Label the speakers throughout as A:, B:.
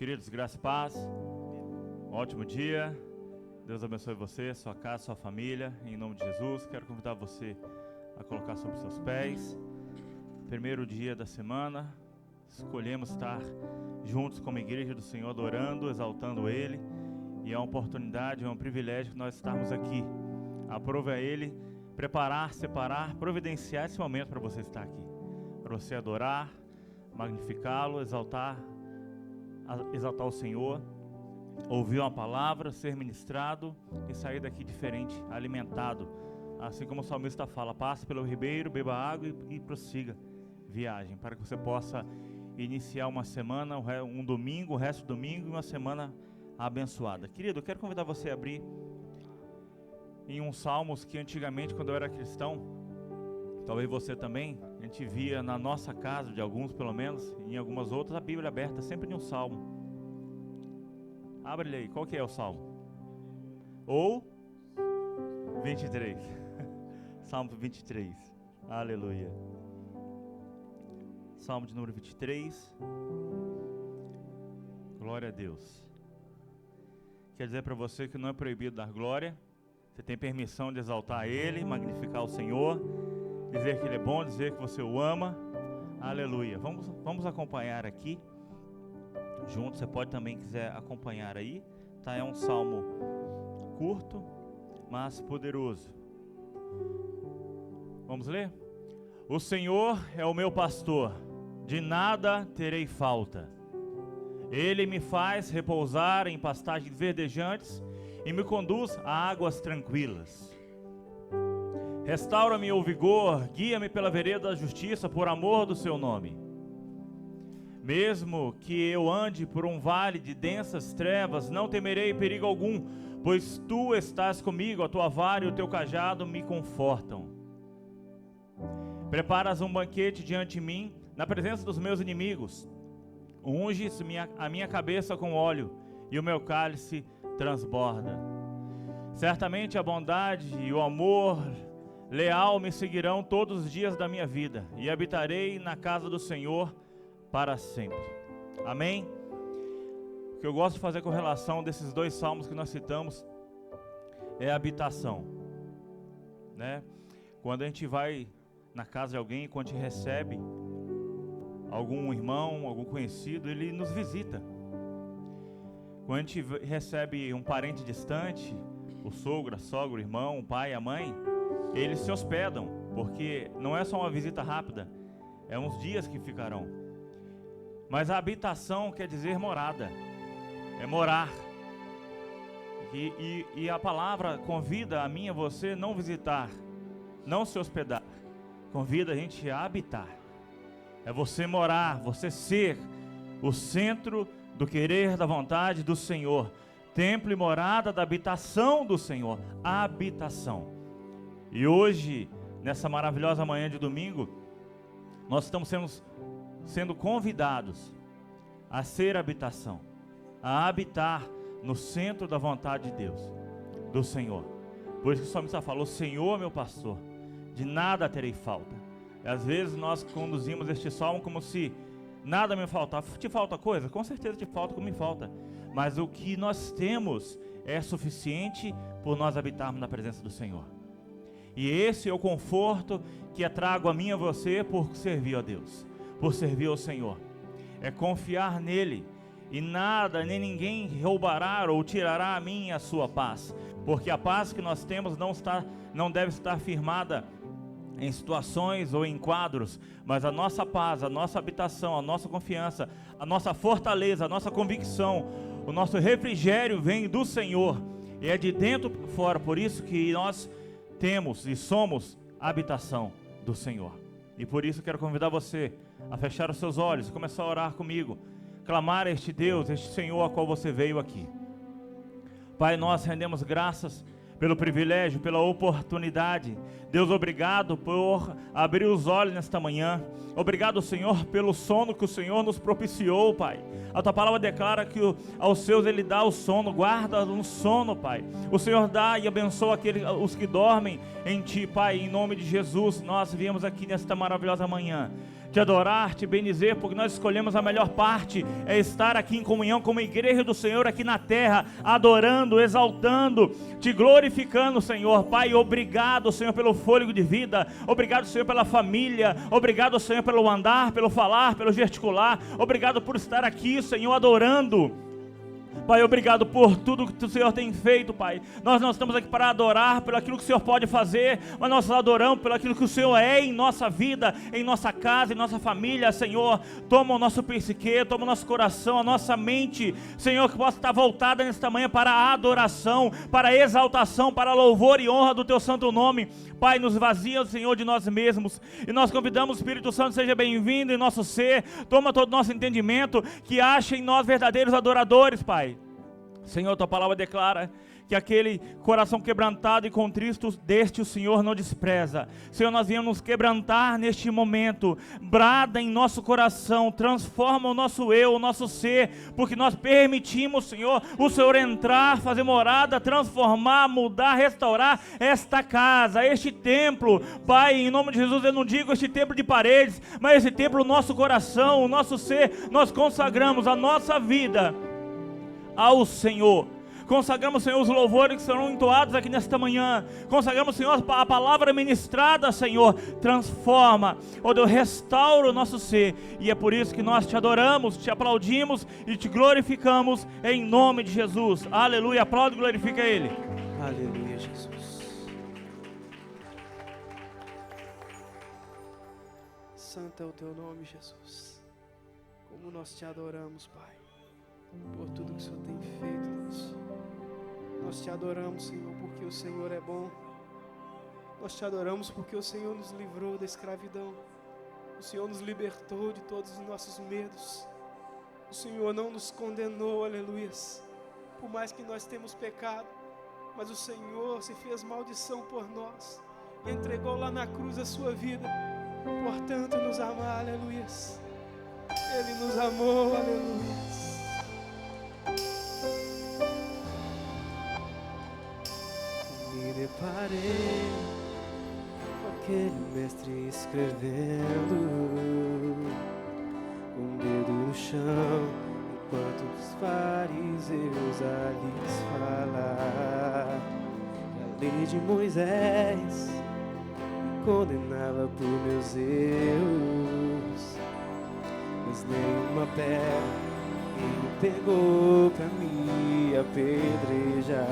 A: Queridos, graça e paz, um ótimo dia, Deus abençoe você, sua casa, sua família, em nome de Jesus. Quero convidar você a colocar sobre seus pés. Primeiro dia da semana, escolhemos estar juntos como igreja do Senhor, adorando, exaltando Ele, e é uma oportunidade, é um privilégio que nós estarmos aqui. Aprove a Ele preparar, separar, providenciar esse momento para você estar aqui, para você adorar, magnificá-lo, exaltar o Senhor, ouvir uma palavra, ser ministrado e sair daqui diferente, alimentado. Assim como o salmista fala, passe pelo ribeiro, beba água e prossiga viagem, para que você possa iniciar uma semana, um domingo, o resto do domingo, e uma semana abençoada. Querido, eu quero convidar você a abrir em um salmos que antigamente, quando eu era cristão, talvez você também, a gente via na nossa casa, de alguns pelo menos, e em algumas outras, a Bíblia aberta sempre em um salmo. Abre ele aí, qual que é o salmo? Ou 23. Salmo 23, aleluia. Salmo de número 23. Glória a Deus. Quer dizer para você que não é proibido dar glória. Você tem permissão de exaltar Ele, magnificar o Senhor, dizer que Ele é bom, dizer que você o ama. Aleluia. Vamos acompanhar aqui juntos. Você pode também, quiser acompanhar aí, tá? É um salmo curto, mas poderoso. Vamos ler? O Senhor é o meu pastor, de nada terei falta. Ele me faz repousar em pastagens verdejantes e me conduz a águas tranquilas. Restaura-me o vigor, guia-me pela vereda da justiça por amor do seu nome. Mesmo que eu ande por um vale de densas trevas, não temerei perigo algum, pois tu estás comigo, a tua vara e o teu cajado me confortam. Preparas um banquete diante de mim, na presença dos meus inimigos. Unges a minha cabeça com óleo, e o meu cálice transborda. Certamente a bondade e o amor leal me seguirão todos os dias da minha vida, e habitarei na casa do Senhor para sempre. Amém? O que eu gosto de fazer com relação desses dois salmos que nós citamos é a habitação, né? Quando a gente vai na casa de alguém, quando a gente recebe algum irmão, algum conhecido, ele nos visita. Quando a gente recebe um parente distante, o sogro, a sogra, o irmão, o pai, a mãe, eles se hospedam, porque não é só uma visita rápida, é uns dias que ficarão. Mas a habitação quer dizer morada, é morar. E a palavra convida a mim e a você não visitar, não se hospedar, convida a gente a habitar. É você morar, você ser o centro do querer, da vontade do Senhor. Templo e morada da habitação do Senhor. A habitação. E hoje, nessa maravilhosa manhã de domingo, nós estamos sendo convidados a ser habitação, a habitar no centro da vontade de Deus, do Senhor. Por isso que o salmista falou, Senhor meu pastor, de nada terei falta. E às vezes nós conduzimos este salmo como se nada me faltava. Te falta coisa? Com certeza te falta, como me falta. Mas o que nós temos é suficiente por nós habitarmos na presença do Senhor. E esse é o conforto que trago a mim e a você por servir a Deus, por servir ao Senhor. É confiar nele, e nada nem ninguém roubará ou tirará a mim a sua paz. Porque a paz que nós temos não deve estar firmada em situações ou em quadros, mas a nossa paz, a nossa habitação, a nossa confiança, a nossa fortaleza, a nossa convicção, o nosso refrigério vem do Senhor, e é de dentro para fora. Por isso que nós temos e somos a habitação do Senhor. E por isso quero convidar você a fechar os seus olhos e começar a orar comigo, clamar a este Deus, este Senhor a qual você veio aqui. Pai, nós rendemos graças pelo privilégio, pela oportunidade. Deus, obrigado por abrir os olhos nesta manhã. Obrigado, Senhor, pelo sono que o Senhor nos propiciou, Pai. A tua palavra declara que aos seus Ele dá o sono, guarda no sono, Pai. O Senhor dá e abençoa os que dormem em Ti, Pai. Em nome de Jesus, nós viemos aqui nesta maravilhosa manhã te adorar, te bendizer, porque nós escolhemos a melhor parte, é estar aqui em comunhão como igreja do Senhor aqui na terra, adorando, exaltando, te glorificando, Senhor. Pai, obrigado, Senhor, pelo fôlego de vida, obrigado, Senhor, pela família, obrigado, Senhor, pelo andar, pelo falar, pelo gesticular, obrigado por estar aqui, Senhor, adorando. Pai, obrigado por tudo que o Senhor tem feito, Pai. Nós não estamos aqui para adorar pelo aquilo que o Senhor pode fazer, mas nós adoramos pelo aquilo que o Senhor é em nossa vida, em nossa casa, em nossa família, Senhor. Toma o nosso psique, toma o nosso coração, a nossa mente, Senhor, que possa estar voltada nesta manhã para a adoração, para a exaltação, para a louvor e honra do Teu santo nome. Pai, nos vazia, Senhor, de nós mesmos, e nós convidamos o Espírito Santo, seja bem-vindo em nosso ser, toma todo o nosso entendimento, que ache em nós verdadeiros adoradores, Pai. Senhor, Tua palavra declara que aquele coração quebrantado e contristo deste o Senhor não despreza. Senhor, nós viemos nos quebrantar neste momento, brada em nosso coração, transforma o nosso eu, o nosso ser, porque nós permitimos, Senhor, o Senhor entrar, fazer morada, transformar, mudar, restaurar esta casa, este templo. Pai, em nome de Jesus, eu não digo este templo de paredes, mas esse templo, o nosso coração, o nosso ser, nós consagramos a nossa vida ao Senhor. Consagramos, Senhor, os louvores que serão entoados aqui nesta manhã. Consagramos, Senhor, a palavra ministrada, Senhor. Transforma, ó Deus, restaura o nosso ser. E é por isso que nós te adoramos, te aplaudimos e te glorificamos em nome de Jesus. Aleluia, aplaude e glorifica Ele.
B: Aleluia, Jesus. Santo é o Teu nome, Jesus. Como nós te adoramos, Pai, por tudo que o Senhor tem feito, Deus. Nós te adoramos, Senhor, porque o Senhor é bom. Nós te adoramos porque o Senhor nos livrou da escravidão. O Senhor nos libertou de todos os nossos medos. O Senhor não nos condenou, aleluias, por mais que nós temos pecado, mas o Senhor se fez maldição por nós e entregou lá na cruz a sua vida, portanto nos amar, aleluias. Ele nos amou, aleluias. Me deparei com aquele mestre escrevendo, com o dedo no chão, enquanto os fariseus a lhes falar. A lei de Moisés me condenava por meus erros, mas nenhuma pedra ele pegou pra me apedrejar.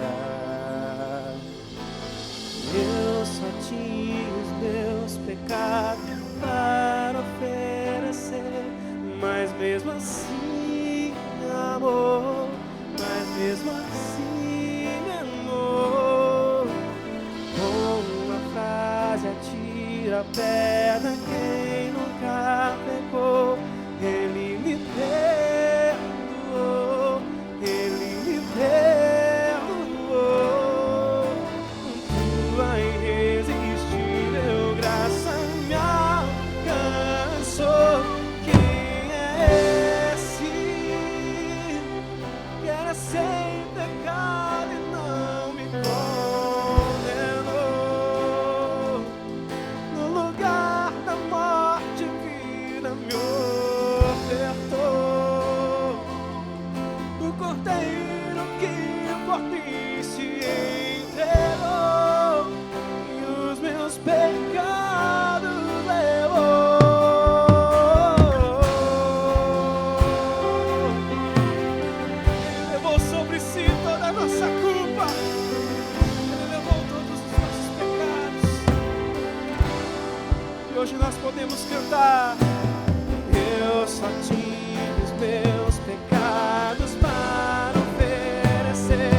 B: Eu só tinha os meus pecados para oferecer, mas mesmo assim me amou, mas mesmo assim me amou. Com uma frase atira a pedra quem nunca pecou. Ele me perdoou, Ele me perdoou. Tua irresistível graça me alcançou. Quem é esse que era sem pecado e não me condenou? No lugar da morte, vida me ofertou. O cordeiro que por mim se entregou e os meus pecados levou. Ele levou sobre si toda a nossa culpa. Ele levou todos os nossos pecados. E hoje nós podemos cantar: eu só tinha os meus pecados para oferecer,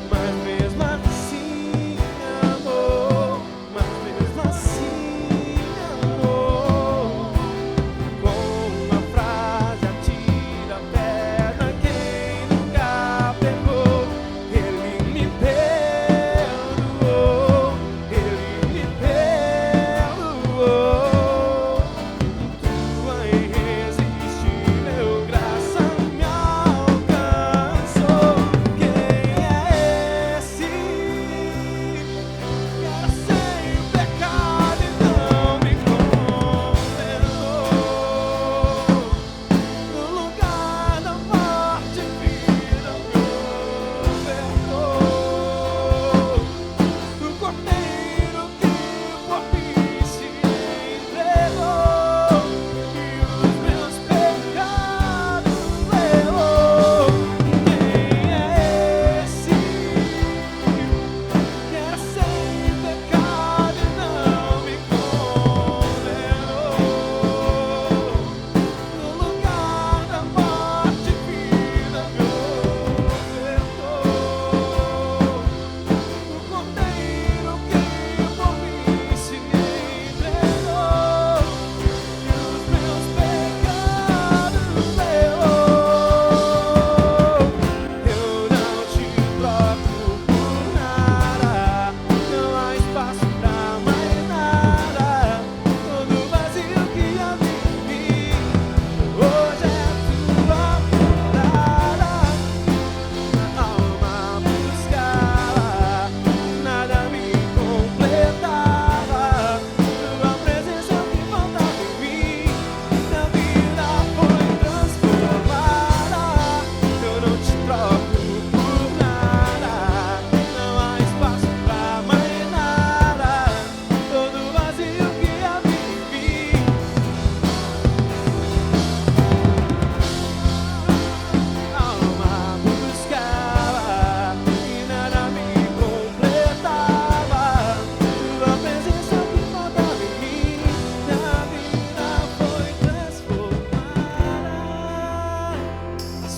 B: mas mesmo assim me amou, mas mesmo assim me amou. Com uma frase atira a pedra quem nunca pegou. Ele me perdoou, Ele me perdoou.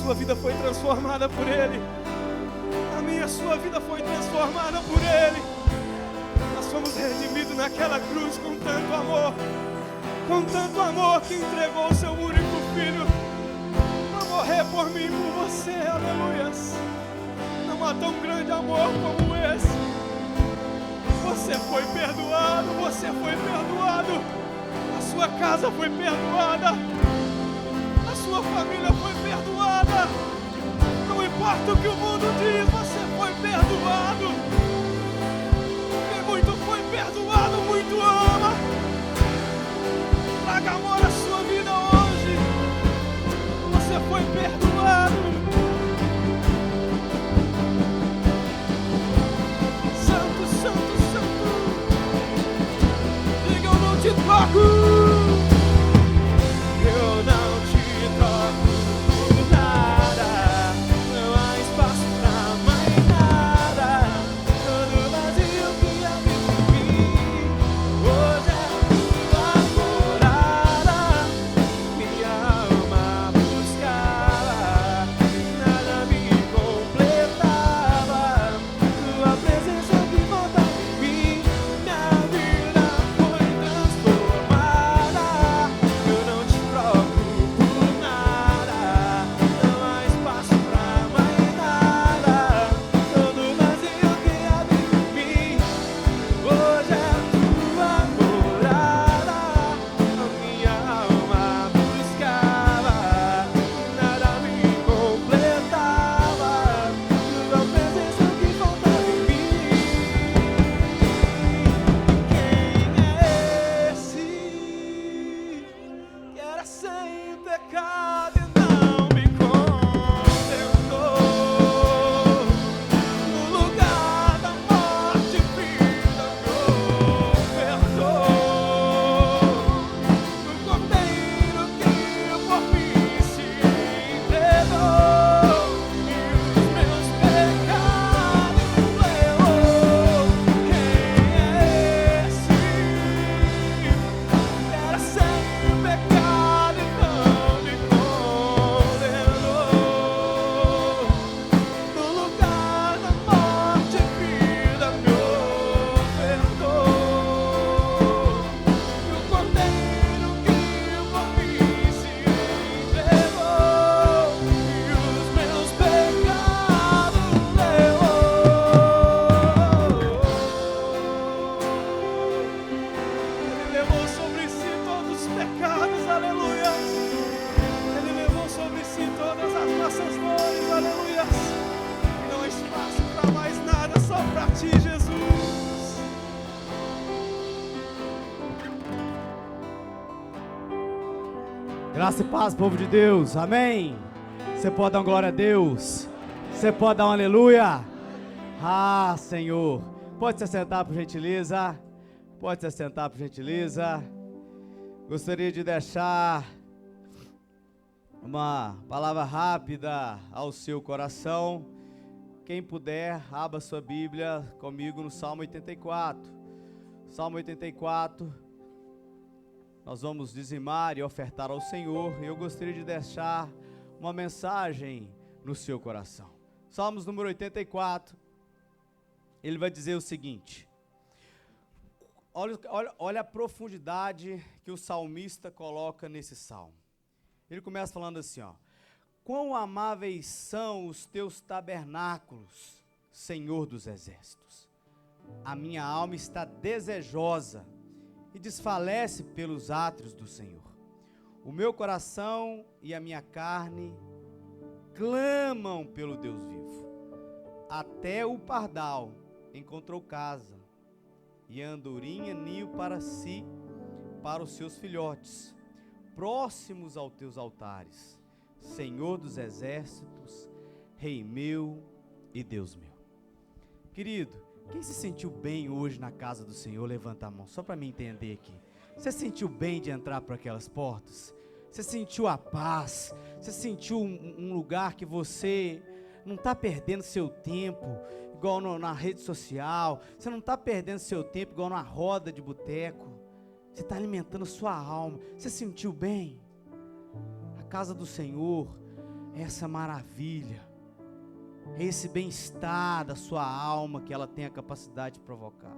B: sua vida foi transformada por Ele. A minha e a sua vida foi transformada por Ele. Nós fomos redimidos naquela cruz com tanto amor. Com tanto amor que entregou o seu único filho para morrer por mim e por você, aleluias. Não há tão grande amor como esse. Você foi perdoado, você foi perdoado. A sua casa foi perdoada. A sua família foi perdoada. Não importa o que o mundo diz, você foi perdoado. Quem muito foi perdoado, muito ama. Traga amor à sua vida hoje. Você foi perdoado. Santo, santo, santo. Diga, eu não te troco. Eu não te troco por nada. Não há espaço pra mais nada. Todo vazio que habita em mim hoje é tua morada. Minha alma buscava, nada me completava. Tua presença que voltava em mim, minha vida foi transformada. Eu não te troco por nada, não há espaço pra mais nada. Todo vazio que habita em mim hoje é tua morada. A minha alma buscava, nada me completava. Tua presença que faltava em mim. Quem é esse que era sem pecado e não me condenou? No lugar da morte, vida me ofertou. No cordeiro que por mim se entregou e os meus pecados levou. Quem é esse que era sem pecado e não me condenou? No lugar da morte, vida me ofertou. E o cordeiro que por mim se entregou e os meus pecados levou. Ele levou sobre si todos os pecados, aleluia. Ele levou sobre si todas as nossas dores, aleluia. Não há espaço para mais nada, só para ti, Jesus.
C: Graça e paz, povo de Deus, amém. Você pode dar uma glória a Deus, você pode dar um aleluia. Ah, Senhor, pode se assentar por gentileza, pode se assentar por gentileza. Gostaria de deixar uma palavra rápida ao seu coração. Quem puder, abra sua Bíblia comigo no Salmo 84. Salmo 84, nós vamos dizimar e ofertar ao Senhor. E eu gostaria de deixar uma mensagem no seu coração. Salmos número 84, ele vai dizer o seguinte. Olha a profundidade que o salmista coloca nesse salmo. Ele começa falando assim, ó. Quão amáveis são os teus tabernáculos, Senhor dos exércitos. A minha alma está desejosa e desfalece pelos átrios do Senhor. O meu coração e a minha carne clamam pelo Deus vivo. Até o pardal encontrou casa, e a andorinha ninho para si, para os seus filhotes, próximos aos teus altares, Senhor dos exércitos, Rei meu e Deus meu. Querido, quem se sentiu bem hoje na casa do Senhor, levanta a mão, só para me entender aqui. Você sentiu bem de entrar por aquelas portas? Você sentiu a paz? Você sentiu um lugar que você não está perdendo seu tempo, igual na rede social? Você não está perdendo seu tempo igual na roda de boteco? Você está alimentando sua alma. Você sentiu bem? A casa do Senhor é essa maravilha, é esse bem-estar da sua alma que ela tem a capacidade de provocar.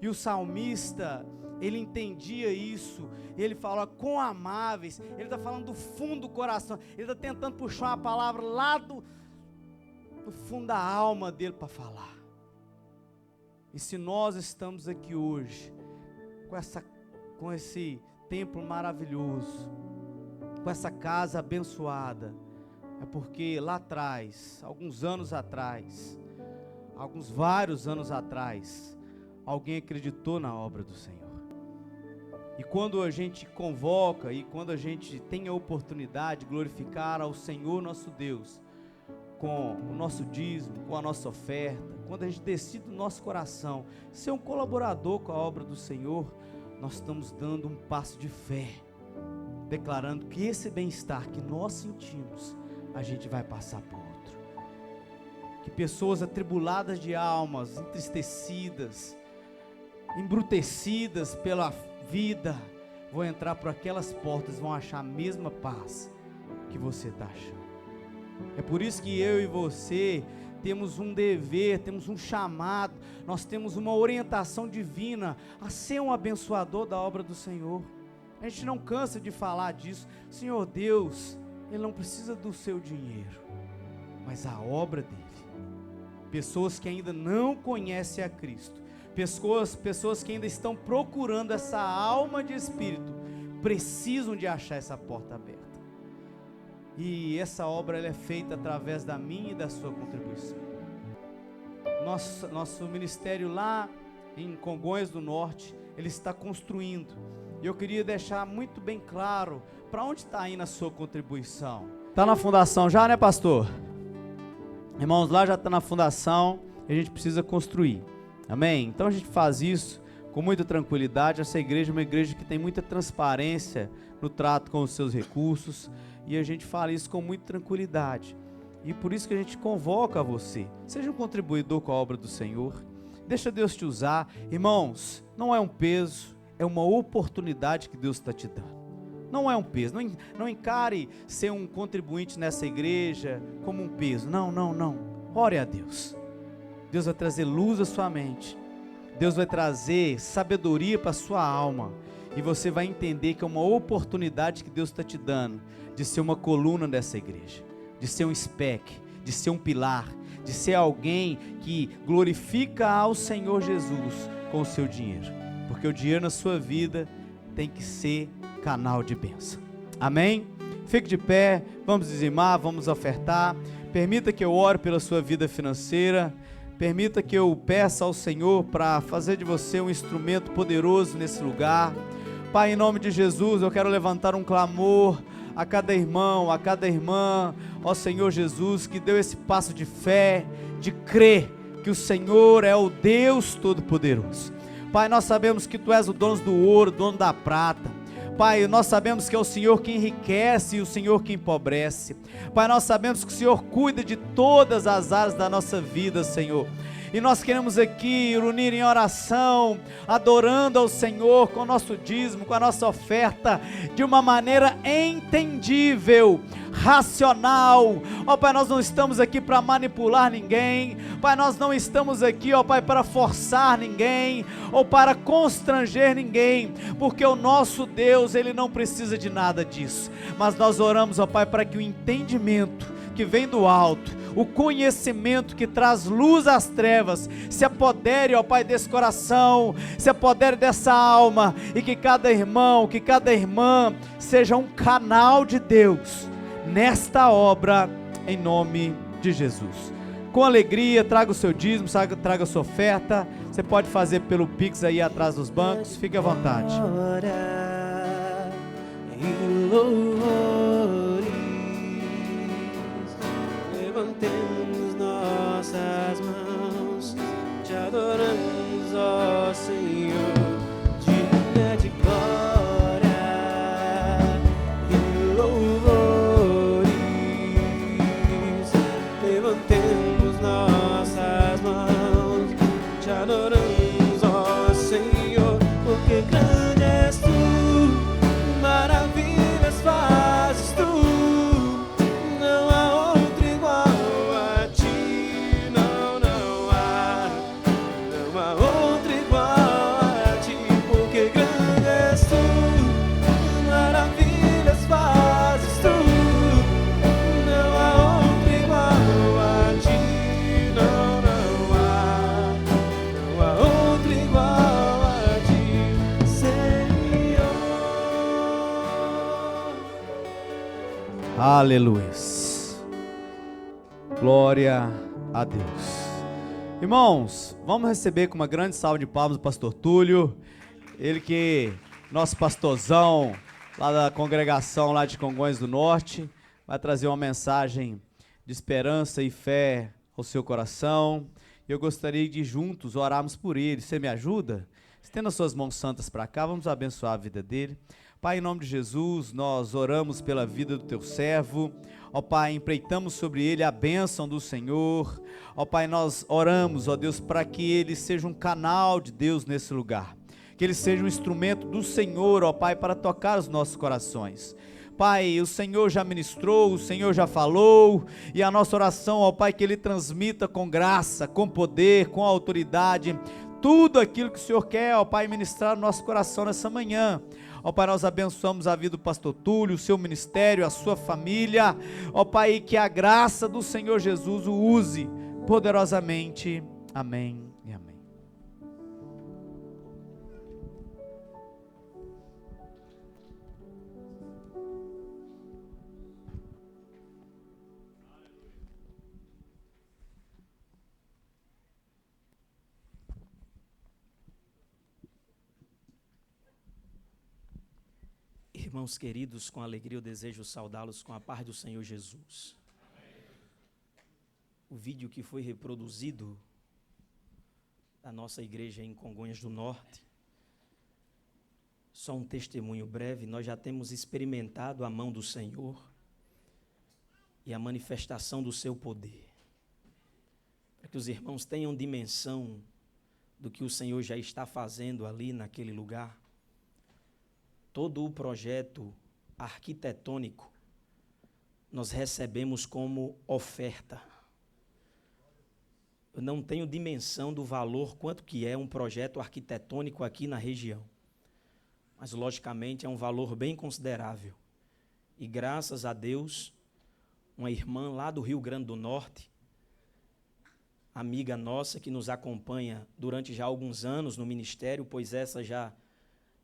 C: E o salmista, ele entendia isso, ele fala quão amáveis, ele está falando do fundo do coração, ele está tentando puxar uma palavra lá do fundo da alma dele para falar. E se nós estamos aqui hoje, com esse templo maravilhoso, com essa casa abençoada, é porque lá atrás, vários anos atrás, alguém acreditou na obra do Senhor. E quando a gente convoca, e quando a gente tem a oportunidade de glorificar ao Senhor nosso Deus, com o nosso dízimo, com a nossa oferta, quando a gente decide no nosso coração ser um colaborador com a obra do Senhor, nós estamos dando um passo de fé, declarando que esse bem-estar que nós sentimos, a gente vai passar por outro. Que pessoas atribuladas de almas, entristecidas, embrutecidas pela vida, vão entrar por aquelas portas e vão achar a mesma paz que você está achando. É por isso que eu e você temos um dever, temos um chamado, nós temos uma orientação divina a ser um abençoador da obra do Senhor. A gente não cansa de falar disso. Senhor Deus, Ele não precisa do seu dinheiro, mas a obra dele. Pessoas que ainda não conhecem a Cristo, pessoas que ainda estão procurando essa alma de espírito, precisam de achar essa porta aberta. E essa obra ela é feita através da minha e da sua contribuição. Nosso ministério lá em Congonhas do Norte, ele está construindo. E eu queria deixar muito bem claro para onde está indo a sua contribuição. Está na fundação já, né, pastor? Irmãos, lá já está na fundação e a gente precisa construir. Amém? Então a gente faz isso com muita tranquilidade. Essa igreja é uma igreja que tem muita transparência no trato com os seus recursos. E a gente fala isso com muita tranquilidade. E por isso que a gente convoca você. Seja um contribuidor com a obra do Senhor. Deixa Deus te usar. Irmãos, não é um peso, é uma oportunidade que Deus está te dando. Não é um peso. Não encare ser um contribuinte nessa igreja como um peso. Não. Ore a Deus. Deus vai trazer luz à sua mente. Deus vai trazer sabedoria para a sua alma. E você vai entender que é uma oportunidade que Deus está te dando de ser uma coluna dessa igreja, de ser um SPEC, de ser um pilar, de ser alguém que glorifica ao Senhor Jesus com o seu dinheiro, porque o dinheiro na sua vida tem que ser canal de bênção. Amém? Fique de pé, vamos dizimar, vamos ofertar. Permita que eu ore pela sua vida financeira. Permita que eu peça ao Senhor para fazer de você um instrumento poderoso nesse lugar. Pai, em nome de Jesus, eu quero levantar um clamor a cada irmão, a cada irmã, ó Senhor Jesus, que deu esse passo de fé, de crer que o Senhor é o Deus Todo-Poderoso. Pai, nós sabemos que Tu és o dono do ouro, dono da prata. Pai, nós sabemos que é o Senhor que enriquece e o Senhor que empobrece. Pai, nós sabemos que o Senhor cuida de todas as áreas da nossa vida, Senhor. E nós queremos aqui unir em oração, adorando ao Senhor com o nosso dízimo, com a nossa oferta, de uma maneira entendível, racional. Ó Pai, nós não estamos aqui para manipular ninguém. Pai, nós não estamos aqui, ó Pai, para forçar ninguém, ou para constranger ninguém, porque o nosso Deus, Ele não precisa de nada disso. Mas nós oramos, ó Pai, para que o entendimento que vem do alto, o conhecimento que traz luz às trevas, se apodere, ó Pai, desse coração, se apodere dessa alma, e que cada irmão, que cada irmã seja um canal de Deus nesta obra, em nome de Jesus. Com alegria, traga o seu dízimo, traga a sua oferta. Você pode fazer pelo Pix aí atrás dos bancos, fique à vontade.
B: Levantemos nossas mãos, te adoramos, ó Senhor, digna de glória e louvores. Levantemos nossas mãos, te adoramos, ó Senhor, porque grande és Tu, maravilhas faz.
C: Aleluia. Glória a Deus. Irmãos, vamos receber com uma grande salva de palmas o pastor Túlio. Ele que, nosso pastorzão lá da congregação lá de Congonhas do Norte, vai trazer uma mensagem de esperança e fé ao seu coração. Eu gostaria de juntos orarmos por ele. Você me ajuda? Estenda suas mãos santas para cá, vamos abençoar a vida dele. Pai, em nome de Jesus, nós oramos pela vida do teu servo. Ó Pai, empreitamos sobre ele a bênção do Senhor. Ó Pai, nós oramos, ó Deus, para que ele seja um canal de Deus nesse lugar. Que ele seja um instrumento do Senhor, ó Pai, para tocar os nossos corações. Pai, o Senhor já ministrou, o Senhor já falou, e a nossa oração, ó Pai, que ele transmita com graça, com poder, com autoridade, tudo aquilo que o Senhor quer, ó Pai, ministrar no nosso coração nessa manhã. Ó Pai, nós abençoamos a vida do pastor Túlio, o seu ministério, a sua família. Ó Pai, que a graça do Senhor Jesus o use poderosamente. Amém e amém.
D: Irmãos queridos, com alegria eu desejo saudá-los com a paz do Senhor Jesus. O vídeo que foi reproduzido da nossa igreja em Congonhas do Norte, só um testemunho breve, nós já temos experimentado a mão do Senhor e a manifestação do seu poder. Para que os irmãos tenham dimensão do que o Senhor já está fazendo ali naquele lugar. Todo o projeto arquitetônico nós recebemos como oferta. Eu não tenho dimensão do valor, quanto que é um projeto arquitetônico aqui na região. Mas, logicamente, é um valor bem considerável. E, graças a Deus, uma irmã lá do Rio Grande do Norte, amiga nossa, que nos acompanha durante já alguns anos no ministério, pois essa já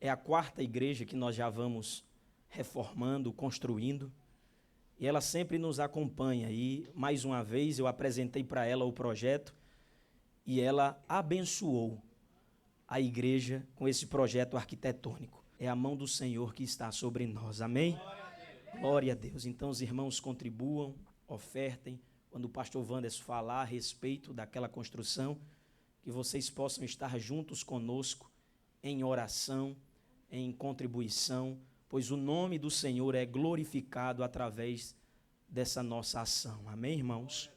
D: é a 4ª igreja que nós já vamos reformando, construindo, e ela sempre nos acompanha, e mais uma vez eu apresentei para ela o projeto, e ela abençoou a igreja com esse projeto arquitetônico. É a mão do Senhor que está sobre nós, amém? Glória a Deus. Então os irmãos contribuam, ofertem, quando o pastor Wanderson falar a respeito daquela construção, que vocês possam estar juntos conosco, em oração, em contribuição, pois o nome do Senhor é glorificado através dessa nossa ação. Amém, irmãos?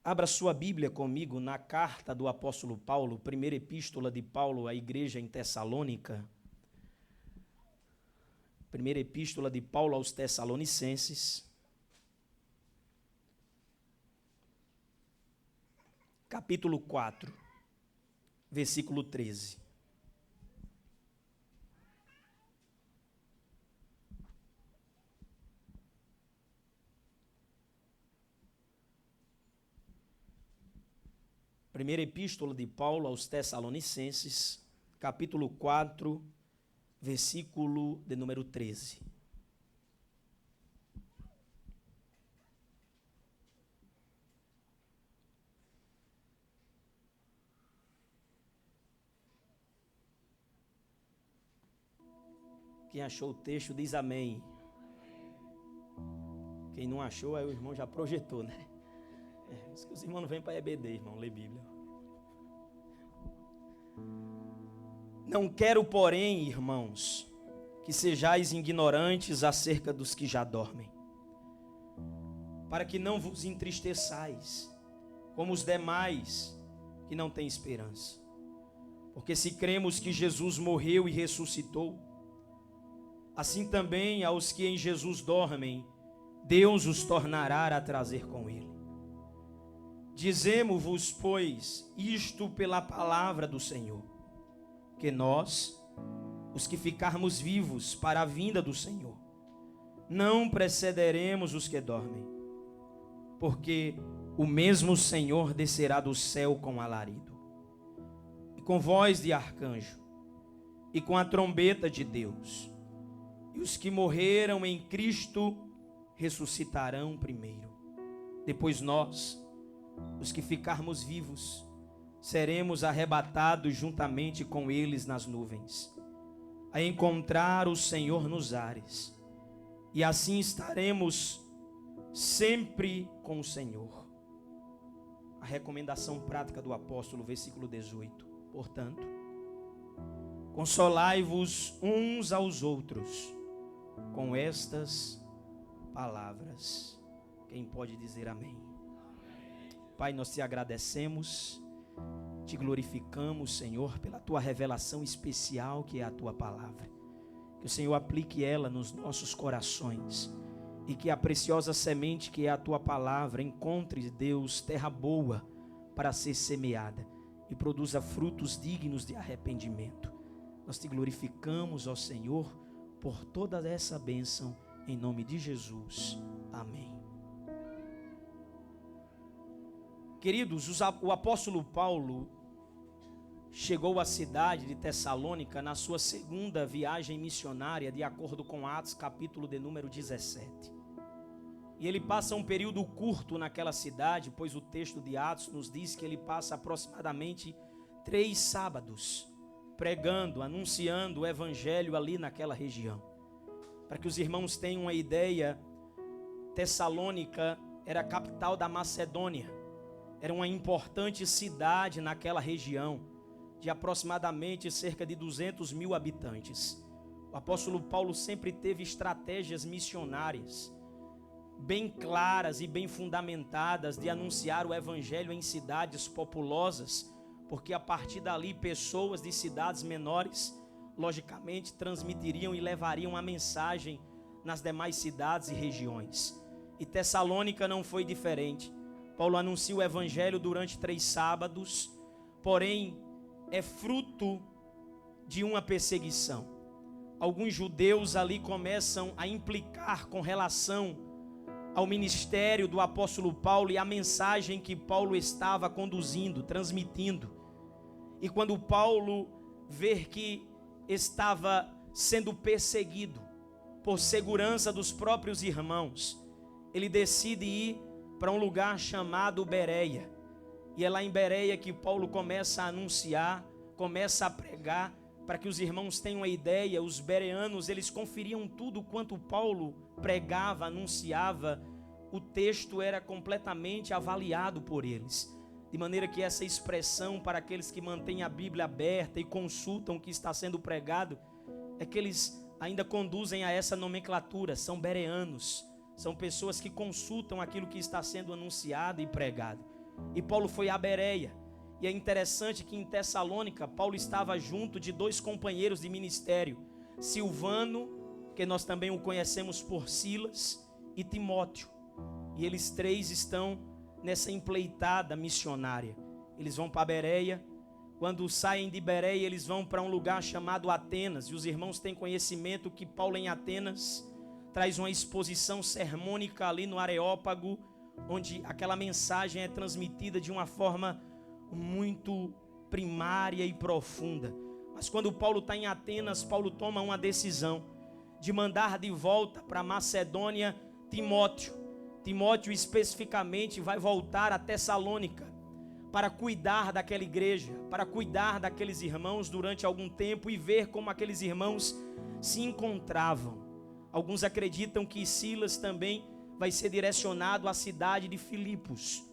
D: Abra sua Bíblia comigo na carta do apóstolo Paulo, primeira epístola de Paulo à igreja em Tessalônica. Primeira epístola de Paulo aos Tessalonicenses. Capítulo 4, versículo 13. Primeira epístola de Paulo aos Tessalonicenses, capítulo 4, versículo de número 13. Quem achou o texto diz amém. Quem não achou, aí o irmão já projetou, né? Os irmãos não vêm para EBD, irmão, ler Bíblia. Não quero, porém, irmãos, que sejais ignorantes acerca dos que já dormem, para que não vos entristeçais, como os demais que não têm esperança. Porque se cremos que Jesus morreu e ressuscitou, assim também aos que em Jesus dormem, Deus os tornará a trazer com ele. Dizemo-vos, pois, isto pela palavra do Senhor, que nós, os que ficarmos vivos para a vinda do Senhor, não precederemos os que dormem, porque o mesmo Senhor descerá do céu com alarido, e com voz de arcanjo, e com a trombeta de Deus, e os que morreram em Cristo ressuscitarão primeiro. Depois nós, os que ficarmos vivos, seremos arrebatados juntamente com eles nas nuvens, a encontrar o Senhor nos ares, e assim estaremos sempre com o Senhor. A recomendação prática do apóstolo, versículo 18. Portanto, consolai-vos uns aos outros com estas palavras. Quem pode dizer amém? Pai, nós te agradecemos, te glorificamos, Senhor, pela tua revelação especial que é a tua palavra. Que o Senhor aplique ela nos nossos corações e que a preciosa semente que é a tua palavra encontre, Deus, terra boa para ser semeada e produza frutos dignos de arrependimento. Nós te glorificamos, ó Senhor, por toda essa bênção, em nome de Jesus. Amém. Queridos, o apóstolo Paulo chegou à cidade de Tessalônica na sua segunda viagem missionária, de acordo com Atos, capítulo de número 17. E ele passa um período curto naquela cidade, pois o texto de Atos nos diz que ele passa aproximadamente 3 sábados pregando, anunciando o evangelho ali naquela região. Para que os irmãos tenham uma ideia, Tessalônica era a capital da Macedônia. Era uma importante cidade naquela região, de aproximadamente cerca de 200.000 habitantes. O apóstolo Paulo sempre teve estratégias missionárias bem claras e bem fundamentadas de anunciar o evangelho em cidades populosas, porque a partir dali pessoas de cidades menores, logicamente, transmitiriam e levariam a mensagem nas demais cidades e regiões. E Tessalônica não foi diferente. Paulo anuncia o evangelho durante 3 sábados, porém é fruto de uma perseguição. Alguns judeus ali começam a implicar com relação ao ministério do apóstolo Paulo e a mensagem que Paulo estava conduzindo, transmitindo. E quando Paulo vê que estava sendo perseguido por segurança dos próprios irmãos, ele decide ir para um lugar chamado Bereia. E é lá em Bereia que Paulo começa a anunciar, começa a pregar. Para que os irmãos tenham uma ideia, os bereanos, eles conferiam tudo quanto Paulo pregava, anunciava. O texto era completamente avaliado por eles. De maneira que essa expressão, para aqueles que mantêm a Bíblia aberta e consultam o que está sendo pregado, é que eles ainda conduzem a essa nomenclatura, são bereanos. São pessoas que consultam aquilo que está sendo anunciado e pregado. E Paulo foi a Bereia. E é interessante que em Tessalônica, Paulo estava junto de 2 companheiros de ministério, Silvano, que nós também o conhecemos por Silas, e Timóteo. E eles 3 estão nessa empleitada missionária. Eles vão para Bereia. Quando saem de Bereia, eles vão para um lugar chamado Atenas. E os irmãos têm conhecimento que Paulo em Atenas traz uma exposição sermônica ali no Areópago, onde aquela mensagem é transmitida de uma forma muito primária e profunda. Mas quando Paulo está em Atenas, Paulo toma uma decisão de mandar de volta para Macedônia Timóteo. Timóteo especificamente vai voltar a Tessalônica para cuidar daquela igreja, para cuidar daqueles irmãos durante algum tempo e ver como aqueles irmãos se encontravam. Alguns acreditam que Silas também vai ser direcionado à cidade de Filipos.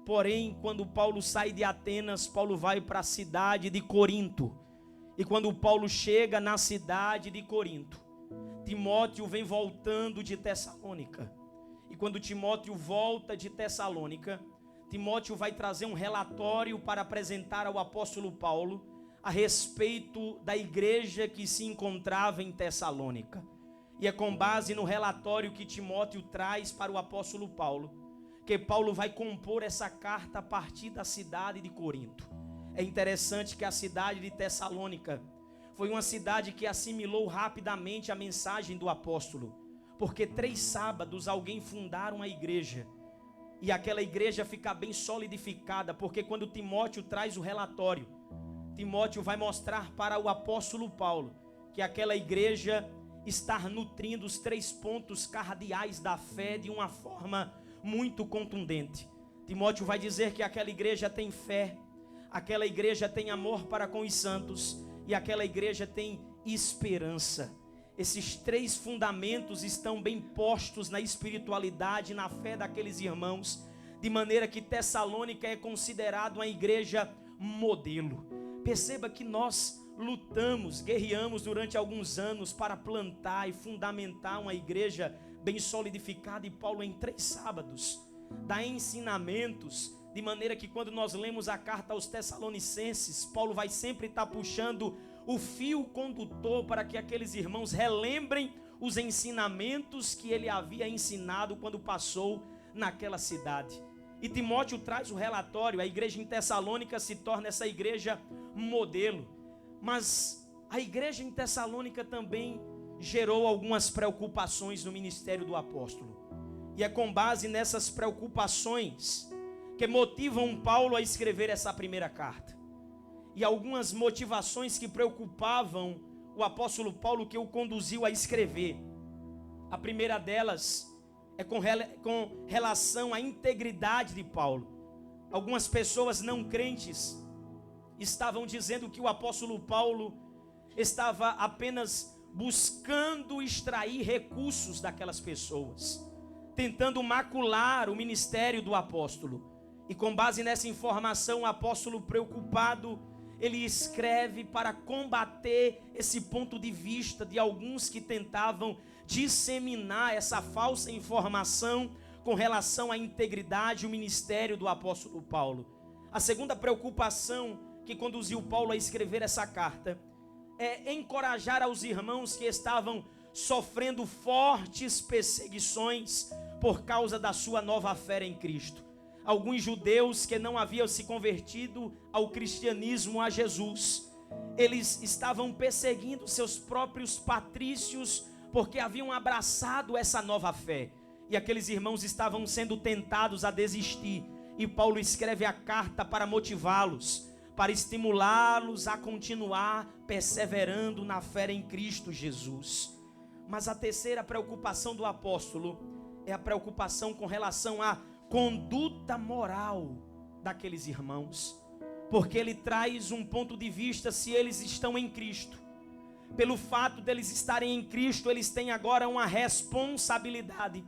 D: Porém, quando Paulo sai de Atenas, Paulo vai para a cidade de Corinto. E quando Paulo chega na cidade de Corinto, Timóteo vem voltando de Tessalônica. E quando Timóteo volta de Tessalônica, Timóteo vai trazer um relatório para apresentar ao apóstolo Paulo a respeito da igreja que se encontrava em Tessalônica. E é com base no relatório que Timóteo traz para o apóstolo Paulo que Paulo vai compor essa carta a partir da cidade de Corinto. É interessante que a cidade de Tessalônica foi uma cidade que assimilou rapidamente a mensagem do apóstolo, porque 3 sábados alguém fundaram a igreja, e aquela igreja fica bem solidificada, porque quando Timóteo traz o relatório, Timóteo vai mostrar para o apóstolo Paulo que aquela igreja estar nutrindo os 3 pontos cardeais da fé de uma forma muito contundente. Timóteo vai dizer que aquela igreja tem fé, aquela igreja tem amor para com os santos e aquela igreja tem esperança. Esses 3 fundamentos estão bem postos na espiritualidade, na fé daqueles irmãos, de maneira que Tessalônica é considerado uma igreja modelo. Perceba que nós lutamos, guerreamos durante alguns anos para plantar e fundamentar uma igreja bem solidificada, e Paulo em 3 sábados dá ensinamentos, de maneira que quando nós lemos a carta aos Tessalonicenses, Paulo vai sempre estar puxando o fio condutor para que aqueles irmãos relembrem os ensinamentos que ele havia ensinado quando passou naquela cidade. E Timóteo traz o relatório, a igreja em Tessalônica se torna essa igreja modelo. Mas a igreja em Tessalônica também gerou algumas preocupações no ministério do apóstolo. E é com base nessas preocupações que motivam Paulo a escrever essa primeira carta. E algumas motivações que preocupavam o apóstolo Paulo, que o conduziu a escrever. A primeira delas é com relação à integridade de Paulo. Algumas pessoas não crentes estavam dizendo que o apóstolo Paulo estava apenas buscando extrair recursos daquelas pessoas, tentando macular o ministério do apóstolo. E com base nessa informação, o apóstolo, preocupado, ele escreve para combater esse ponto de vista de alguns que tentavam disseminar essa falsa informação com relação à integridade e o ministério do apóstolo Paulo. A segunda preocupação que conduziu Paulo a escrever essa carta é encorajar aos irmãos que estavam sofrendo fortes perseguições por causa da sua nova fé em Cristo. Alguns judeus que não haviam se convertido ao cristianismo, a Jesus, eles estavam perseguindo seus próprios patrícios porque haviam abraçado essa nova fé. E aqueles irmãos estavam sendo tentados a desistir. E Paulo escreve a carta para motivá-los, para estimulá-los a continuar perseverando na fé em Cristo Jesus. Mas a terceira preocupação do apóstolo é a preocupação com relação à conduta moral daqueles irmãos, porque ele traz um ponto de vista: se eles estão em Cristo, pelo fato deles estarem em Cristo, eles têm agora uma responsabilidade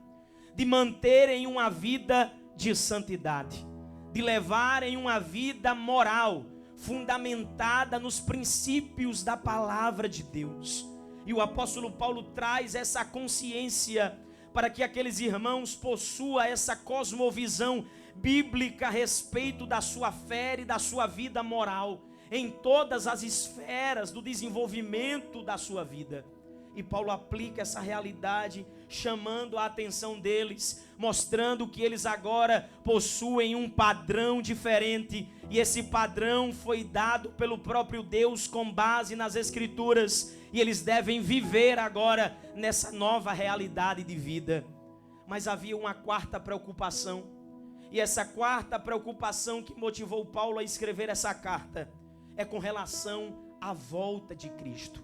D: de manterem uma vida de santidade, de levarem uma vida moral fundamentada nos princípios da palavra de Deus. E o apóstolo Paulo traz essa consciência para que aqueles irmãos possuam essa cosmovisão bíblica a respeito da sua fé e da sua vida moral em todas as esferas do desenvolvimento da sua vida. E Paulo aplica essa realidade, chamando a atenção deles, mostrando que eles agora possuem um padrão diferente, e esse padrão foi dado pelo próprio Deus com base nas Escrituras, e eles devem viver agora nessa nova realidade de vida. Mas havia uma quarta preocupação, e essa quarta preocupação que motivou Paulo a escrever essa carta é com relação à volta de Cristo.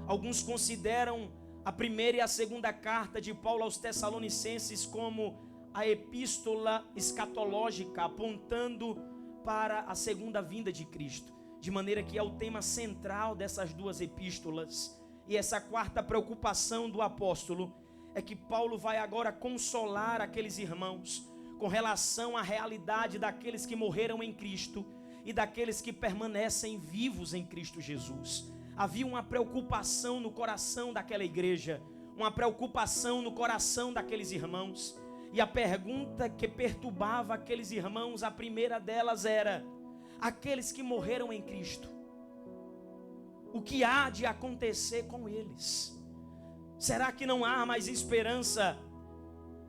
D: Alguns consideram a primeira e a segunda carta de Paulo aos Tessalonicenses como a epístola escatológica, apontando para a segunda vinda de Cristo, de maneira que é o tema central dessas duas epístolas. E essa quarta preocupação do apóstolo é que Paulo vai agora consolar aqueles irmãos com relação à realidade daqueles que morreram em Cristo e daqueles que permanecem vivos em Cristo Jesus. Havia uma preocupação no coração daquela igreja, uma preocupação no coração daqueles irmãos. E a pergunta que perturbava aqueles irmãos, a primeira delas era: aqueles que morreram em Cristo, o que há de acontecer com eles? Será que não há mais esperança?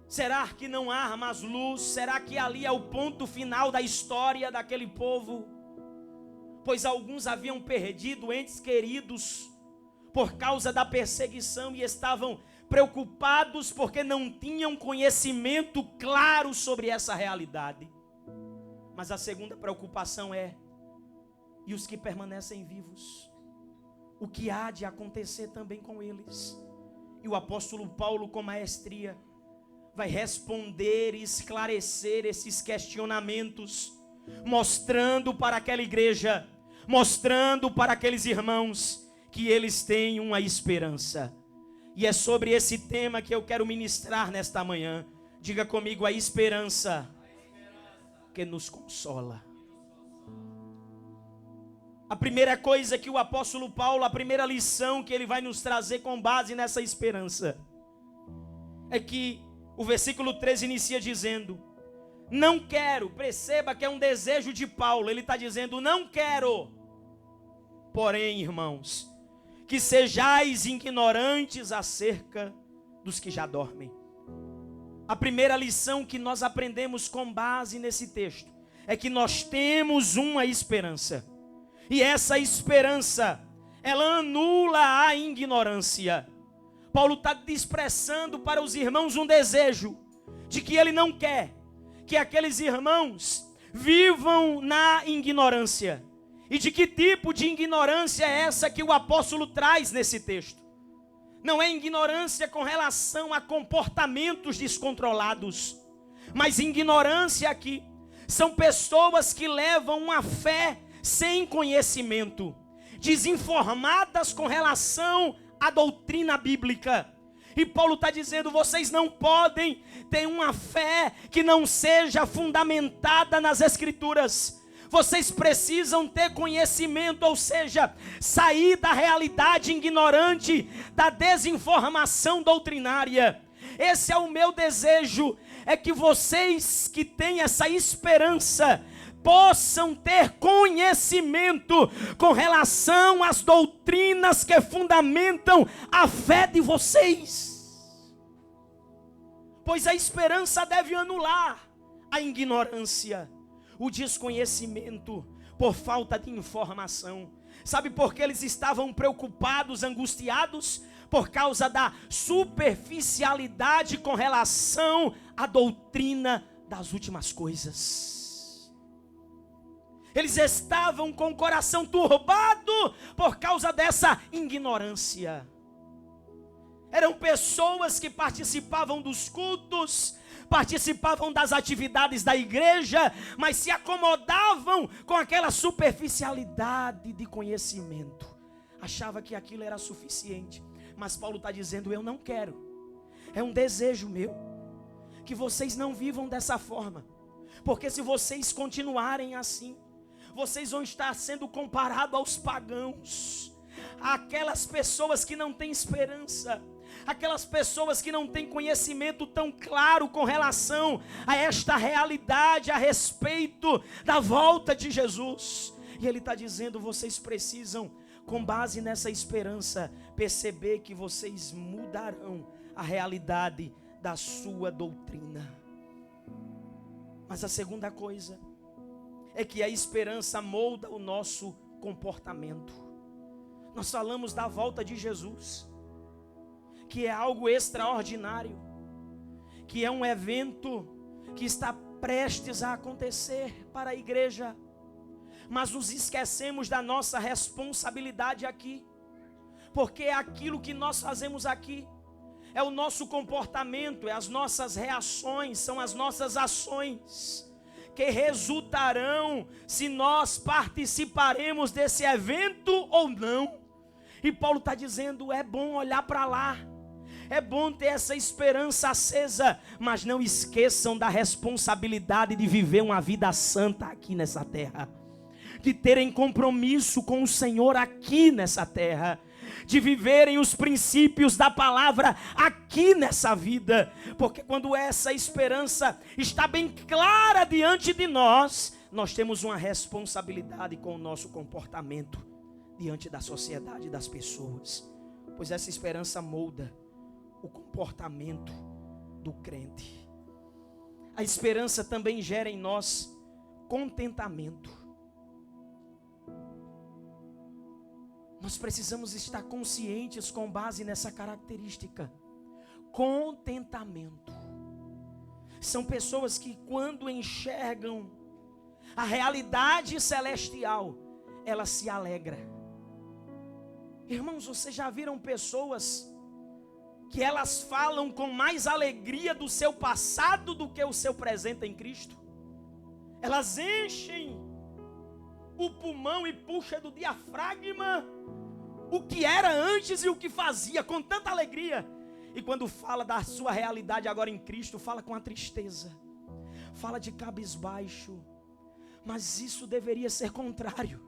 D: Será que não há mais luz? Será que ali é o ponto final da história daquele povo? Pois alguns haviam perdido entes queridos por causa da perseguição e estavam preocupados porque não tinham conhecimento claro sobre essa realidade. Mas a segunda preocupação é: e os que permanecem vivos? O que há de acontecer também com eles? E o apóstolo Paulo, com maestria, vai responder e esclarecer esses questionamentos, mostrando para aquela igreja, mostrando para aqueles irmãos que eles têm uma esperança. E é sobre esse tema que eu quero ministrar nesta manhã. Diga comigo: a esperança que nos consola. A primeira coisa que o apóstolo Paulo, a primeira lição que ele vai nos trazer com base nessa esperança, é que o versículo 13 inicia dizendo: não quero, perceba que é um desejo de Paulo, ele está dizendo: não quero, porém, irmãos, que sejais ignorantes acerca dos que já dormem. A primeira lição que nós aprendemos com base nesse texto é que nós temos uma esperança. E essa esperança, ela anula a ignorância. Paulo está expressando para os irmãos um desejo de que ele não quer que aqueles irmãos vivam na ignorância. E de que tipo de ignorância é essa que o apóstolo traz nesse texto? Não é ignorância com relação a comportamentos descontrolados, mas ignorância aqui são pessoas que levam uma fé sem conhecimento, desinformadas com relação à doutrina bíblica. E Paulo está dizendo: vocês não podem ter uma fé que não seja fundamentada nas Escrituras. Vocês precisam ter conhecimento, ou seja, sair da realidade ignorante, da desinformação doutrinária. Esse é o meu desejo, é que vocês que têm essa esperança possam ter conhecimento com relação às doutrinas que fundamentam a fé de vocês. Pois a esperança deve anular a ignorância, o desconhecimento por falta de informação. Sabe por que eles estavam preocupados, angustiados? Por causa da superficialidade com relação à doutrina das últimas coisas. Eles estavam com o coração turbado por causa dessa ignorância. Eram pessoas que participavam dos cultos, participavam das atividades da igreja, mas se acomodavam com aquela superficialidade de conhecimento. Achava que aquilo era suficiente. Mas Paulo está dizendo: eu não quero. É um desejo meu que vocês não vivam dessa forma. Porque se vocês continuarem assim, vocês vão estar sendo comparados aos pagãos, aquelas pessoas que não têm esperança, aquelas pessoas que não têm conhecimento tão claro com relação a esta realidade a respeito da volta de Jesus. E ele está dizendo: vocês precisam, com base nessa esperança, perceber que vocês mudarão a realidade da sua doutrina. Mas a segunda coisa é que a esperança molda o nosso comportamento. Nós falamos da volta de Jesus, que é algo extraordinário, que é um evento que está prestes a acontecer para a igreja, mas nos esquecemos da nossa responsabilidade aqui, porque aquilo que nós fazemos aqui é o nosso comportamento, é as nossas reações, são as nossas ações que resultarão se nós participaremos desse evento ou não. E Paulo está dizendo: é bom olhar para lá, é bom ter essa esperança acesa, mas não esqueçam da responsabilidade de viver uma vida santa aqui nessa terra, de terem compromisso com o Senhor aqui nessa terra, de viverem os princípios da palavra aqui nessa vida, porque quando essa esperança está bem clara diante de nós, nós temos uma responsabilidade com o nosso comportamento diante da sociedade, das pessoas, pois essa esperança molda o comportamento do crente. A esperança também gera em nós contentamento. Nós precisamos estar conscientes com base nessa característica. Contentamento. São pessoas que, quando enxergam a realidade celestial, ela se alegra. Irmãos, vocês já viram pessoas que elas falam com mais alegria do seu passado do que o seu presente em Cristo. Elas enchem o pulmão e puxam do diafragma o que era antes e o que fazia com tanta alegria. E quando fala da sua realidade agora em Cristo, fala com a tristeza, fala de cabisbaixo. Mas isso deveria ser contrário.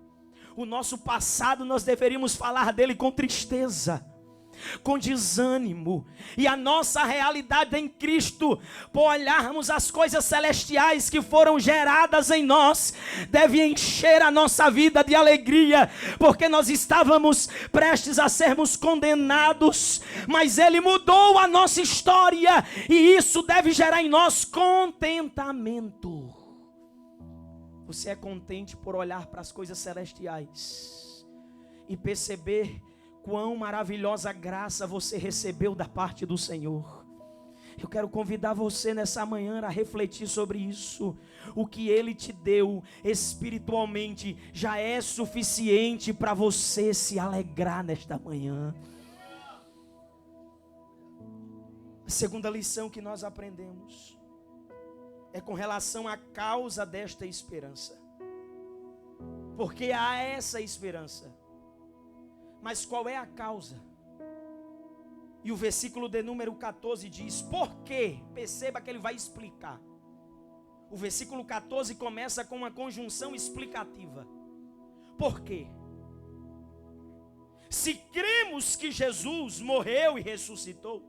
D: O nosso passado nós deveríamos falar dele com tristeza, com desânimo. E a nossa realidade em Cristo, por olharmos as coisas celestiais que foram geradas em nós, deve encher a nossa vida de alegria, porque nós estávamos prestes a sermos condenados, mas Ele mudou a nossa história, e isso deve gerar em nós contentamento. Você é contente por olhar para as coisas celestiais e perceber quão maravilhosa graça você recebeu da parte do Senhor. Eu quero convidar você nessa manhã a refletir sobre isso. O que Ele te deu espiritualmente já é suficiente para você se alegrar nesta manhã. A segunda lição que nós aprendemos é com relação à causa desta esperança. Porque há essa esperança. Mas qual é a causa? E o versículo de número 14 diz, por quê? Perceba que ele vai explicar. O versículo 14 começa com uma conjunção explicativa. Por quê? Se cremos que Jesus morreu e ressuscitou,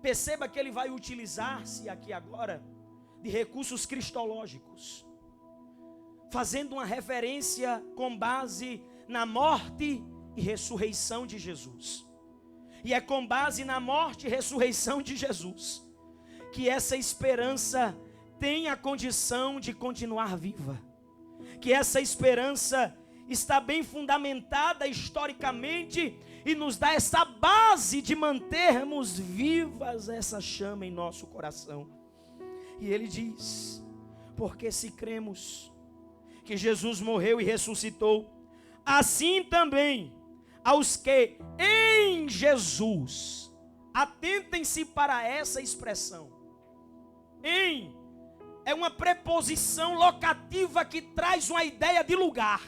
D: perceba que ele vai utilizar-se aqui agora de recursos cristológicos, fazendo uma referência com base na morte e ressurreição de Jesus. E é com base na morte e ressurreição de Jesus que essa esperança tem a condição de continuar viva. Que essa esperança está bem fundamentada historicamente e nos dá essa base de mantermos vivas essa chama em nosso coração. E ele diz, porque se cremos que Jesus morreu e ressuscitou, assim também aos que em Jesus, atentem-se para essa expressão, em é uma preposição locativa que traz uma ideia de lugar.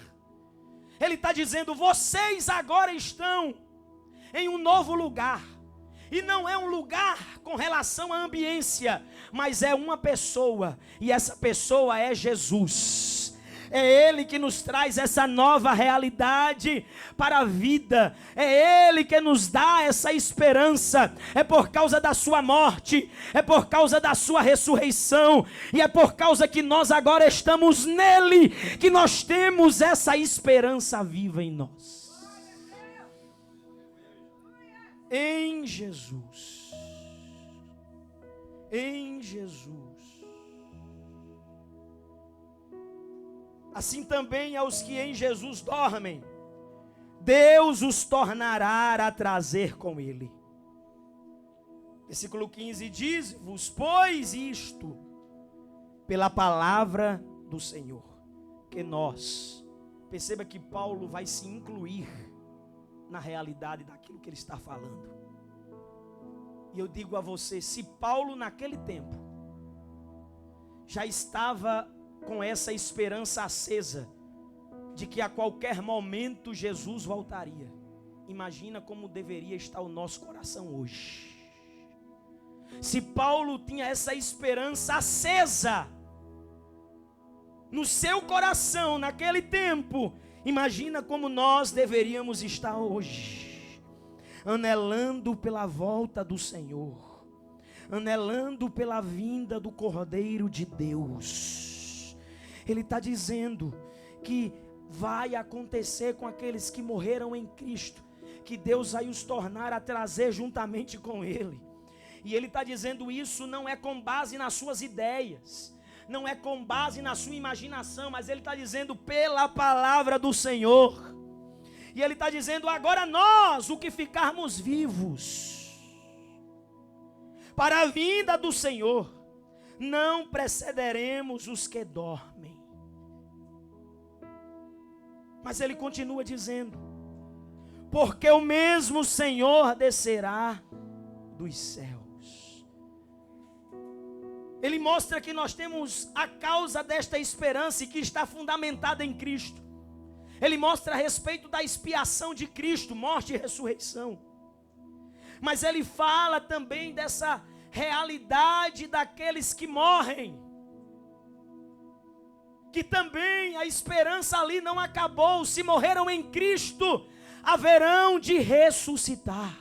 D: Ele está dizendo, vocês agora estão em um novo lugar, e não é um lugar com relação à ambiência, mas é uma pessoa, e essa pessoa é Jesus. É Ele que nos traz essa nova realidade para a vida. É Ele que nos dá essa esperança. É por causa da sua morte, é por causa da sua ressurreição, e é por causa que nós agora estamos nele, que nós temos essa esperança viva em nós. Em Jesus. Em Jesus. Assim também aos que em Jesus dormem, Deus os tornará a trazer com Ele. Versículo 15 diz-vos, pois isto, pela palavra do Senhor, que nós, perceba que Paulo vai se incluir na realidade daquilo que ele está falando. E eu digo a você, se Paulo naquele tempo já estava com essa esperança acesa de que a qualquer momento Jesus voltaria, imagina como deveria estar o nosso coração hoje. Se Paulo tinha essa esperança acesa no seu coração naquele tempo, imagina como nós deveríamos estar hoje, anelando pela volta do Senhor, anelando pela vinda do Cordeiro de Deus. Ele está dizendo que vai acontecer com aqueles que morreram em Cristo, que Deus vai os tornar a trazer juntamente com Ele. E Ele está dizendo isso não é com base nas suas ideias, não é com base na sua imaginação, mas Ele está dizendo pela palavra do Senhor. E Ele está dizendo, agora nós, o que ficarmos vivos, para a vinda do Senhor, não precederemos os que dormem. Mas Ele continua dizendo, porque o mesmo Senhor descerá dos céus. Ele mostra que nós temos a causa desta esperança e que está fundamentada em Cristo. Ele mostra a respeito da expiação de Cristo, morte e ressurreição. Mas ele fala também dessa realidade daqueles que morrem. Que também a esperança ali não acabou. Se morreram em Cristo, haverão de ressuscitar.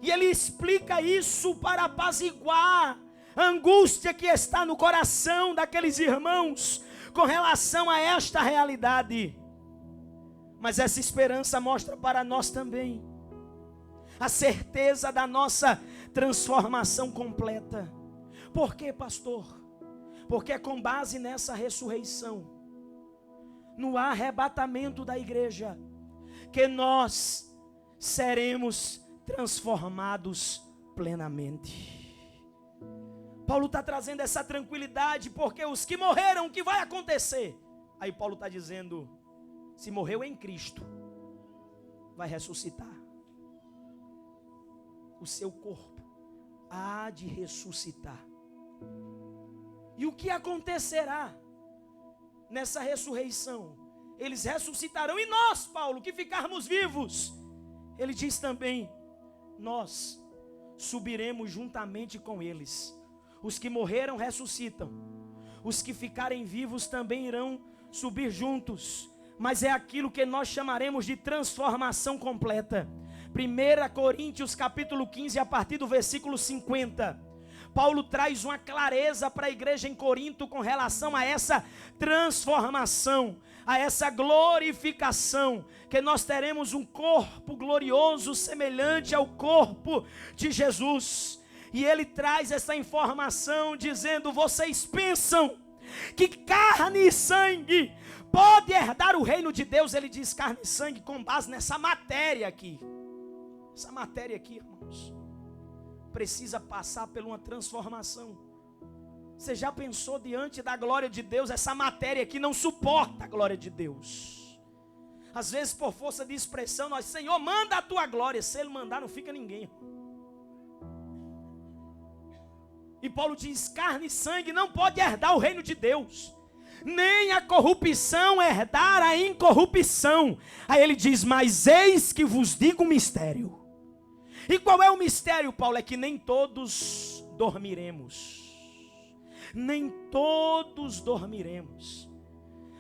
D: E ele explica isso para apaziguar a angústia que está no coração daqueles irmãos com relação a esta realidade. Mas essa esperança mostra para nós também a certeza da nossa transformação completa. Por quê, pastor? Porque é com base nessa ressurreição, no arrebatamento da igreja, que nós seremos transformados plenamente. Paulo está trazendo essa tranquilidade, porque os que morreram, o que vai acontecer? Aí Paulo está dizendo, se morreu em Cristo, vai ressuscitar. O seu corpo há de ressuscitar. E o que acontecerá nessa ressurreição? Eles ressuscitarão, e nós, Paulo, que ficarmos vivos, ele diz também, nós subiremos juntamente com eles. Os que morreram ressuscitam, os que ficarem vivos também irão subir juntos. Mas é aquilo que nós chamaremos de transformação completa. 1 Coríntios capítulo 15, a partir do versículo 50. Paulo traz uma clareza para a igreja em Corinto com relação a essa transformação, a essa glorificação, que nós teremos um corpo glorioso semelhante ao corpo de Jesus. E ele traz essa informação dizendo, vocês pensam que carne e sangue pode herdar o reino de Deus? Ele diz carne e sangue com base nessa matéria aqui. Essa matéria aqui, irmãos, precisa passar por uma transformação. Você já pensou diante da glória de Deus? Essa matéria aqui não suporta a glória de Deus. Às vezes por força de expressão nós, Senhor, manda a tua glória. Se Ele mandar não fica ninguém. E Paulo diz, carne e sangue não pode herdar o reino de Deus, nem a corrupção herdar a incorrupção. Aí ele diz, mas eis que vos digo um mistério. E qual é o mistério, Paulo? É que nem todos dormiremos. Nem todos dormiremos.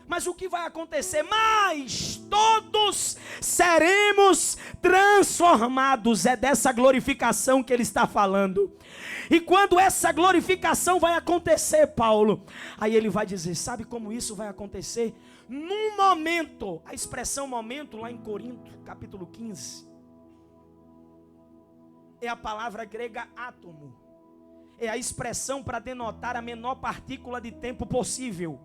D: Mas o que vai acontecer? Mas todos seremos transformados. É dessa glorificação que ele está falando. E quando essa glorificação vai acontecer, Paulo, aí ele vai dizer, sabe como isso vai acontecer? Num momento, a expressão momento lá em Corinto, capítulo 15, é a palavra grega átomo. É a expressão para denotar a menor partícula de tempo possível.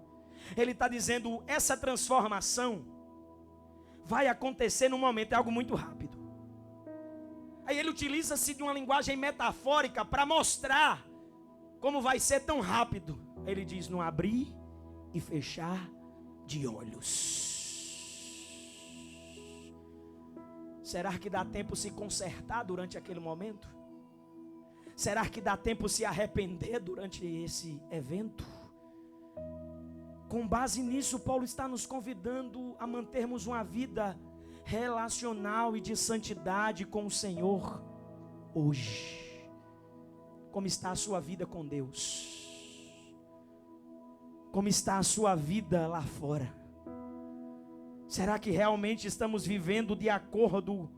D: Ele está dizendo, essa transformação vai acontecer num momento, é algo muito rápido. Aí ele utiliza-se de uma linguagem metafórica para mostrar como vai ser tão rápido. Ele diz, no abrir e fechar de olhos. Será que dá tempo se consertar durante aquele momento? Será que dá tempo se arrepender durante esse evento? Com base nisso, Paulo está nos convidando a mantermos uma vida relacional e de santidade com o Senhor hoje. Como está a sua vida com Deus? Como está a sua vida lá fora? Será que realmente estamos vivendo de acordo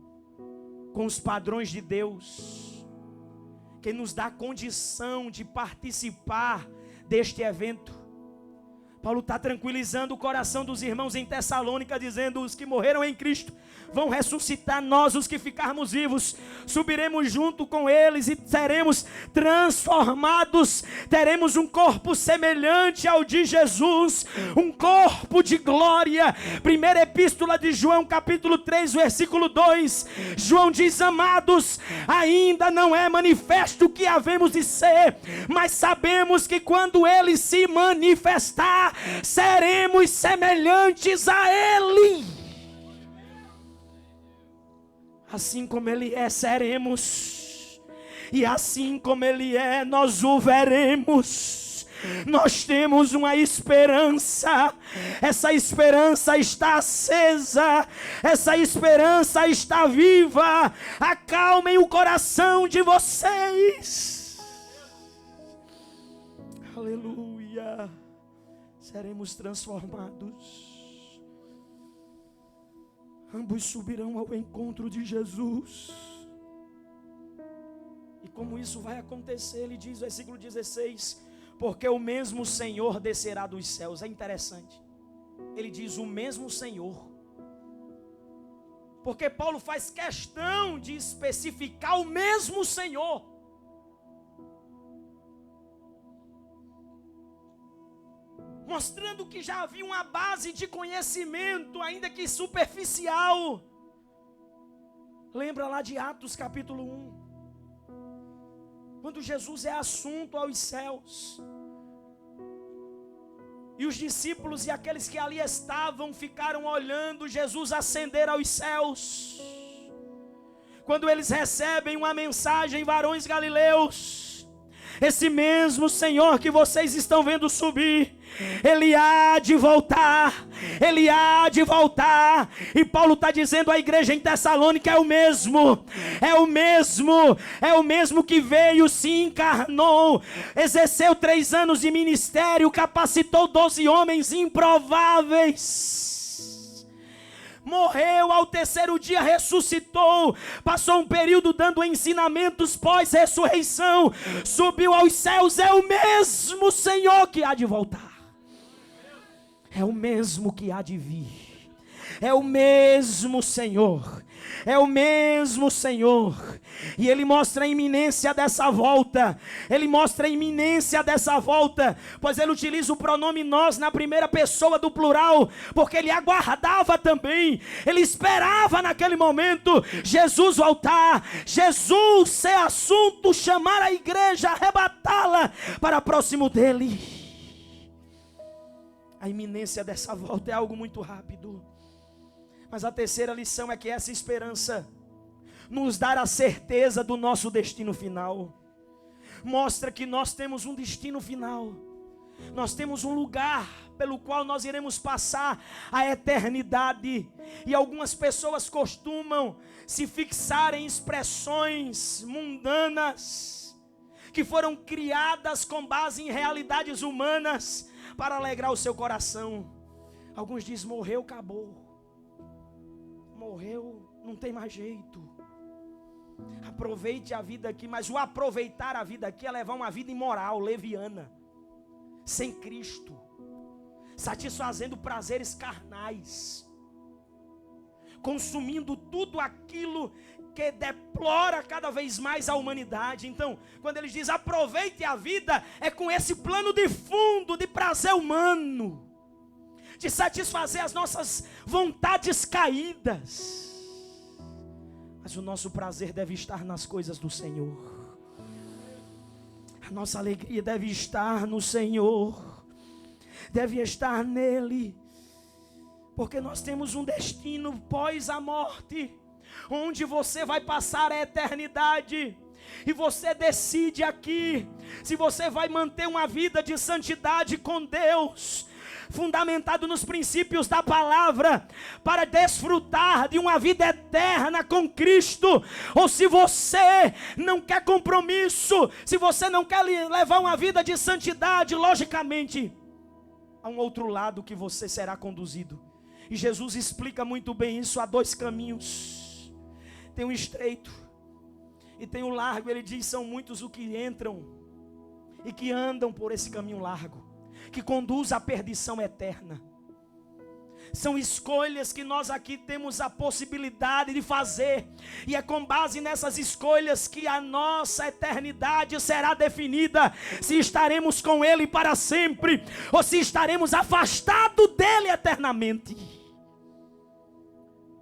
D: com os padrões de Deus, que nos dá condição de participar deste evento? Paulo está tranquilizando o coração dos irmãos em Tessalônica, dizendo, os que morreram em Cristo vão ressuscitar, nós os que ficarmos vivos, subiremos junto com eles e seremos transformados, teremos um corpo semelhante ao de Jesus, um corpo de glória. Primeira epístola de João, capítulo 3, versículo 2, João diz, amados, ainda não é manifesto o que havemos de ser, mas sabemos que quando Ele se manifestar, seremos semelhantes a Ele. assim como Ele é, seremos, e assim como Ele é, nós o veremos. Nós temos uma esperança, essa esperança está acesa, essa esperança está viva. Acalmem o coração de vocês. Aleluia. Seremos transformados. Ambos subirão ao encontro de Jesus. E como isso vai acontecer, ele diz, versículo 16: porque o mesmo Senhor descerá dos céus. É interessante. Ele diz o mesmo Senhor. Porque Paulo faz questão de especificar o mesmo Senhor. Mostrando que já havia uma base de conhecimento, ainda que superficial. Lembra lá de Atos capítulo 1. Quando Jesus é assunto aos céus. E os discípulos e aqueles que ali estavam ficaram olhando Jesus ascender aos céus. Quando eles recebem uma mensagem, varões galileus, esse mesmo Senhor que vocês estão vendo subir, Ele há de voltar, Ele há de voltar. E Paulo está dizendo à igreja em Tessalônica: é o mesmo, é o mesmo, é o mesmo que veio, se encarnou, exerceu 3 anos de ministério, capacitou 12 homens improváveis, morreu, ao 3º dia ressuscitou, passou um período dando ensinamentos pós-ressurreição, subiu aos céus. É o mesmo Senhor que há de voltar, é o mesmo que há de vir, é o mesmo Senhor, é o mesmo Senhor. E Ele mostra a iminência dessa volta, Ele mostra a iminência dessa volta, pois Ele utiliza o pronome nós na primeira pessoa do plural, porque Ele aguardava também, Ele esperava naquele momento Jesus voltar, Jesus ser assunto, chamar a igreja, arrebatá-la para próximo dEle. A iminência dessa volta é algo muito rápido. Mas a terceira lição é que essa esperança nos dá a certeza do nosso destino final. Mostra que nós temos um destino final. Nós temos um lugar pelo qual nós iremos passar a eternidade. E algumas pessoas costumam se fixar em expressões mundanas, que foram criadas com base em realidades humanas, para alegrar o seu coração. Alguns dizem: morreu, acabou. Morreu, não tem mais jeito. Aproveite a vida aqui. Mas o aproveitar a vida aqui é levar uma vida imoral, leviana, sem Cristo, satisfazendo prazeres carnais, consumindo tudo aquilo que deplora cada vez mais a humanidade. Então, quando eles dizem aproveite a vida, é com esse plano de fundo, de prazer humano, de satisfazer as nossas vontades caídas. Mas o nosso prazer deve estar nas coisas do Senhor. A nossa alegria deve estar no Senhor, deve estar nele, porque nós temos um destino pós a morte, onde você vai passar a eternidade. E você decide aqui se você vai manter uma vida de santidade com Deus, fundamentado nos princípios da palavra, para desfrutar de uma vida eterna com Cristo, ou se você não quer compromisso, se você não quer levar uma vida de santidade, logicamente há um outro lado que você será conduzido. E Jesus explica muito bem isso. Há 2 caminhos, tem um estreito e tem um largo. Ele diz: são muitos os que entram e que andam por esse caminho largo, que conduz à perdição eterna. São escolhas que nós aqui temos a possibilidade de fazer, e é com base nessas escolhas que a nossa eternidade será definida, se estaremos com Ele para sempre, ou se estaremos afastados dEle eternamente.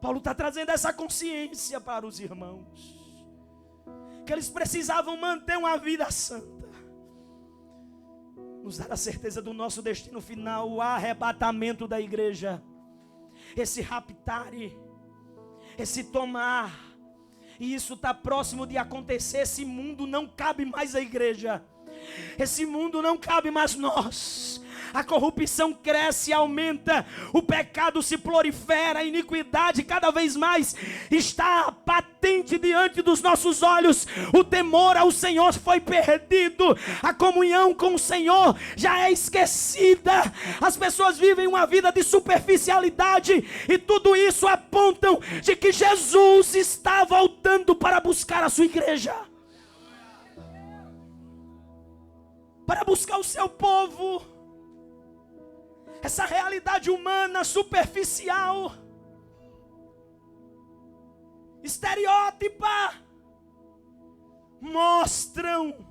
D: Paulo está trazendo essa consciência para os irmãos, que eles precisavam manter uma vida santa, nos dar a certeza do nosso destino final, o arrebatamento da igreja, esse raptar, esse tomar, E isso está próximo de acontecer. Esse mundo não cabe mais a igreja. Esse mundo não cabe mais nós. A corrupção cresce e aumenta, o pecado se prolifera, a iniquidade cada vez mais está patente diante dos nossos olhos. O temor ao Senhor foi perdido, a comunhão com o Senhor já é esquecida. As pessoas vivem uma vida de superficialidade, e tudo isso apontam de que Jesus está voltando para buscar a sua igreja, para buscar o seu povo. Essa realidade humana superficial, estereótipa, mostram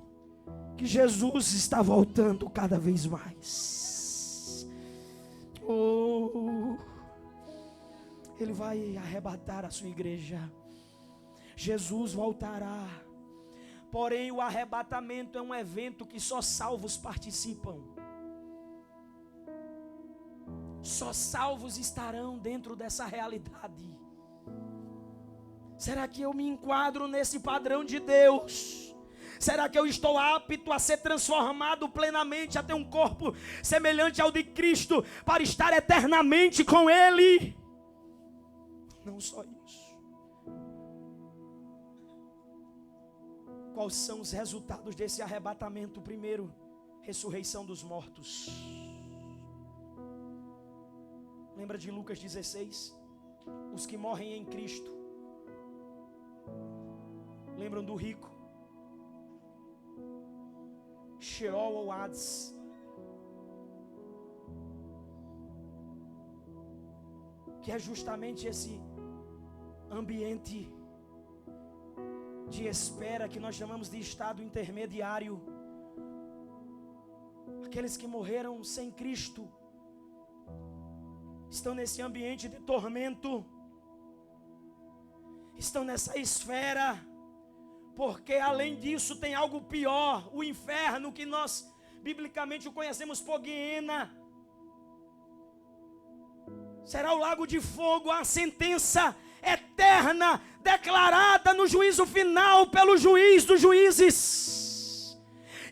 D: que Jesus está voltando cada vez mais. Ele vai arrebatar a sua igreja. Jesus voltará. Porém, o arrebatamento é um evento que só salvos participam. Só salvos estarão dentro dessa realidade. Será que eu me enquadro nesse padrão de Deus? Será que eu estou apto a ser transformado plenamente, a ter um corpo semelhante ao de Cristo, para estar eternamente com Ele? Não só isso. Quais são os resultados desse arrebatamento? Primeiro, ressurreição dos mortos. Lembra de Lucas 16? Os que morrem em Cristo. Lembram do rico? Sheol ou Hades. Que é justamente esse ambiente de espera que nós chamamos de estado intermediário. Aqueles que morreram sem Cristo estão nesse ambiente de tormento, estão nessa esfera, porque além disso tem algo pior, o inferno, que nós biblicamente o conhecemos por Guiena. Será o lago de fogo, a sentença eterna declarada no juízo final pelo juiz dos juízes.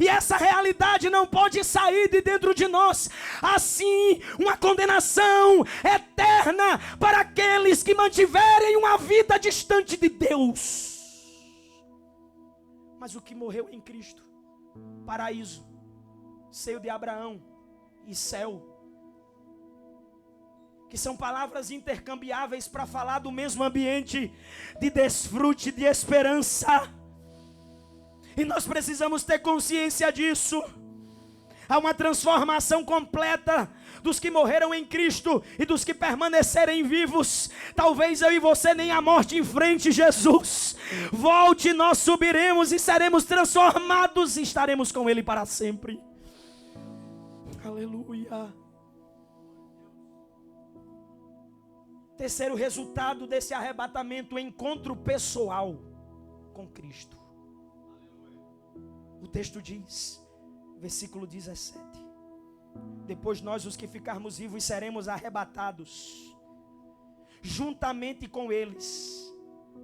D: E essa realidade não pode sair de dentro de nós. Assim, uma condenação eterna para aqueles que mantiverem uma vida distante de Deus. Mas o que morreu em Cristo, paraíso, seio de Abraão e céu, que são palavras intercambiáveis para falar do mesmo ambiente de desfrute, de esperança. E nós precisamos ter consciência disso. Há uma transformação completa dos que morreram em Cristo e dos que permanecerem vivos. Talvez eu e você nem a morte enfrente Jesus. Volte, nós subiremos e seremos transformados e estaremos com Ele para sempre. Aleluia. Terceiro resultado desse arrebatamento, o encontro pessoal com Cristo. O texto diz, versículo 17: depois nós, os que ficarmos vivos, seremos arrebatados juntamente com eles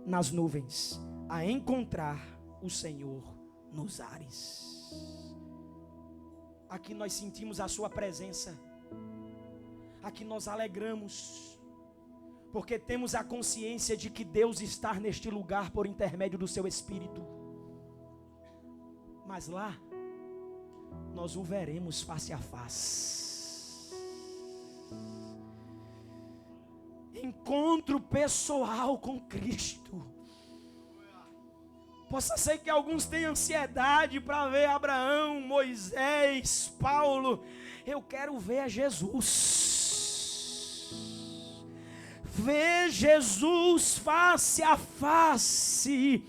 D: nas nuvens, a encontrar o Senhor nos ares. Aqui nós sentimos a sua presença, aqui nós alegramos, porque temos a consciência de que Deus está neste lugar por intermédio do seu Espírito. Mas lá, nós o veremos face a face. Encontro pessoal com Cristo. Possa ser que alguns tenham ansiedade para ver Abraão, Moisés, Paulo. Eu quero ver a Jesus. Ver Jesus face a face.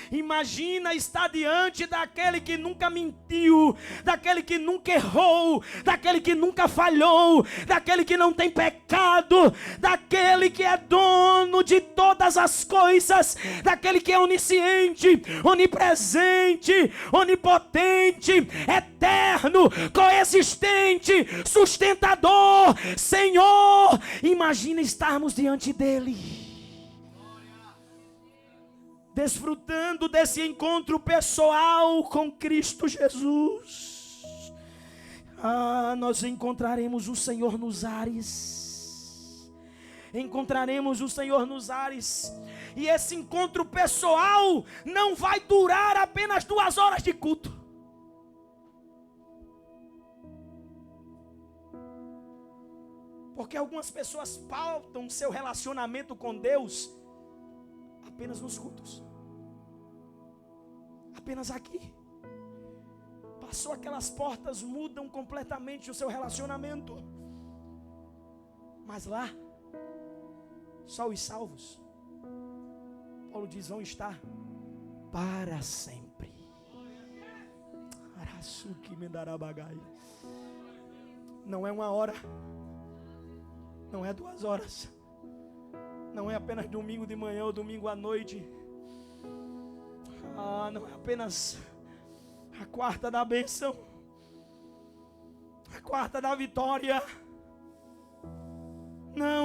D: Imagina estar diante daquele que nunca mentiu, daquele que nunca errou, daquele que nunca falhou, daquele que não tem pecado, daquele que é dono de todas as coisas, daquele que é onisciente, onipresente, onipotente, eterno, coexistente, sustentador, Senhor. Imagina estarmos diante dele. desfrutando desse encontro pessoal com Cristo Jesus, nós encontraremos o Senhor nos ares. Encontraremos o Senhor nos ares. E esse encontro pessoal não vai durar apenas 2 horas de culto. Porque algumas pessoas pautam seu relacionamento com Deus apenas nos cultos. Apenas aqui. Passou aquelas portas, mudam completamente o seu relacionamento. Mas lá, só os salvos, Paulo diz, vão estar para sempre. Não é 1 hora, não é 2 horas, não é apenas domingo de manhã ou domingo à noite, não é apenas a quarta da bênção, a quarta da vitória.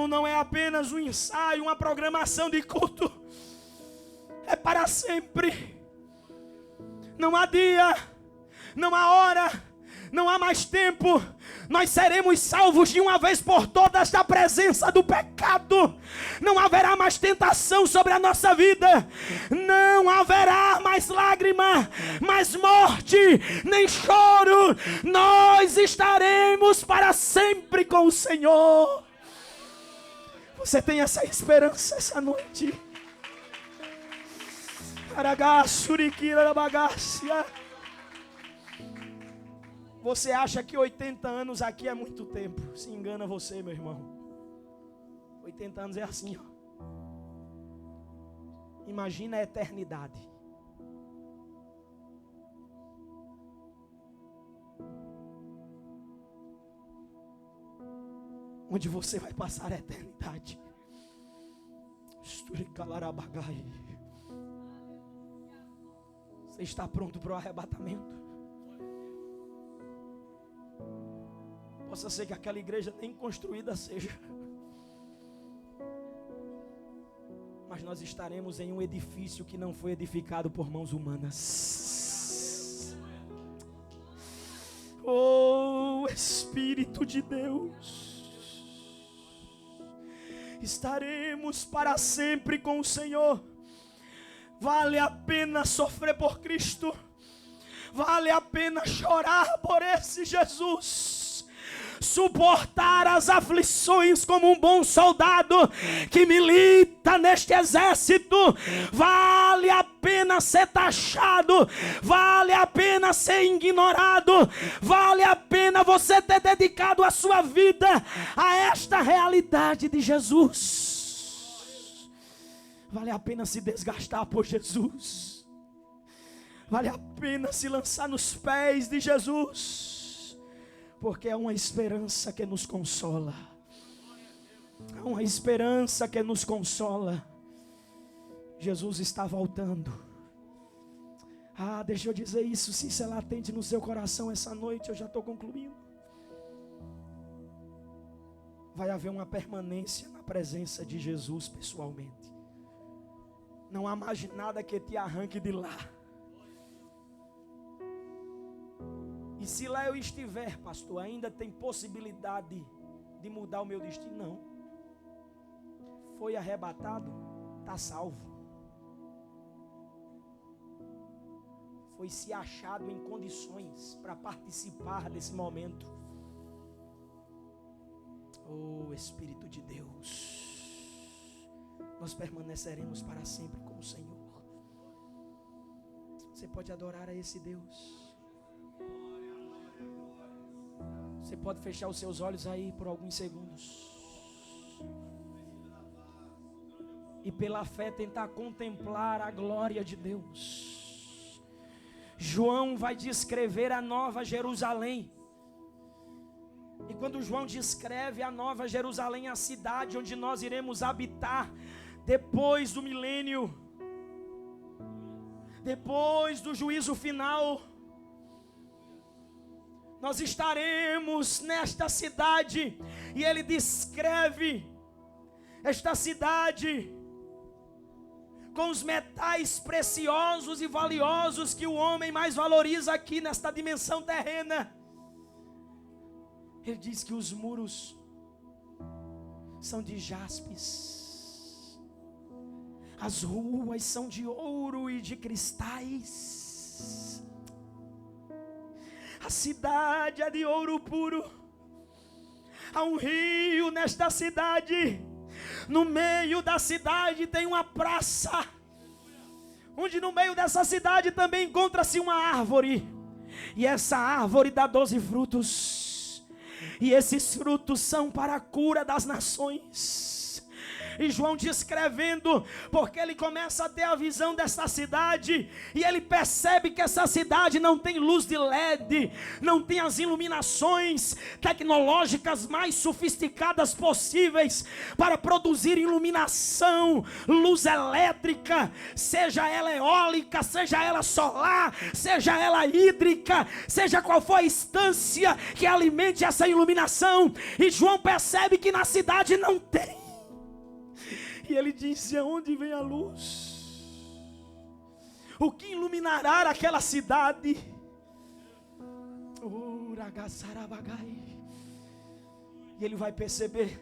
D: Não é apenas um ensaio, uma programação de culto. É para sempre. Não há dia, não há hora, não há mais tempo. Nós seremos salvos de uma vez por todas da presença do pecado. Não haverá mais tentação sobre a nossa vida. Não haverá mais lágrima, mais morte, nem choro. Nós estaremos para sempre com o Senhor. Você tem essa esperança essa noite? Você acha que 80 anos aqui é muito tempo? Se engana você, meu irmão. 80 anos é assim, ó. Imagina a eternidade. Onde você vai passar a eternidade. Você está pronto para o arrebatamento? Possa ser que aquela igreja nem construída seja, mas nós estaremos em um edifício que não foi edificado por mãos humanas. Oh, Espírito de Deus, estaremos para sempre com o Senhor. Vale a pena sofrer por Cristo. Vale a pena chorar por esse Jesus. Suportar as aflições como um bom soldado que milita neste exército. Vale a pena ser taxado. Vale a pena ser ignorado. Vale a pena você ter dedicado a sua vida a esta realidade de Jesus. Vale a pena se desgastar por Jesus. Vale a pena se lançar nos pés de Jesus. Porque é uma esperança que nos consola. É uma esperança que nos consola. Jesus está voltando. Deixa eu dizer isso, se isso é latente no seu coração essa noite, eu já estou concluindo. Vai haver uma permanência na presença de Jesus pessoalmente. Não há mais nada que te arranque de lá. E se lá eu estiver, pastor, ainda tem possibilidade de mudar o meu destino? Não. Foi arrebatado, está salvo. Foi se achado em condições para participar desse momento. Oh, Espírito de Deus, nós permaneceremos para sempre com o Senhor. Você pode adorar a esse Deus. Você pode fechar os seus olhos aí por alguns segundos. E pela fé tentar contemplar a glória de Deus. João vai descrever a Nova Jerusalém. E quando João descreve a Nova Jerusalém, a cidade onde nós iremos habitar depois do milênio, depois do juízo final, nós estaremos nesta cidade. E ele descreve esta cidade com os metais preciosos e valiosos que o homem mais valoriza aqui nesta dimensão terrena. Ele diz que os muros são de jaspes, as ruas são de ouro e de cristais, a cidade é de ouro puro. Há um rio nesta cidade. No meio da cidade tem uma praça, onde no meio dessa cidade também encontra-se uma árvore. E essa árvore dá 12 frutos. E esses frutos são para a cura das nações. E João descrevendo, porque ele começa a ter a visão dessa cidade, e ele percebe que essa cidade não tem luz de LED, não tem as iluminações tecnológicas mais sofisticadas possíveis para produzir iluminação, luz elétrica, seja ela eólica, seja ela solar, seja ela hídrica, seja qual for a instância que alimente essa iluminação. E João percebe que na cidade não tem. E ele disse: aonde vem a luz? O que iluminará aquela cidade? E ele vai perceber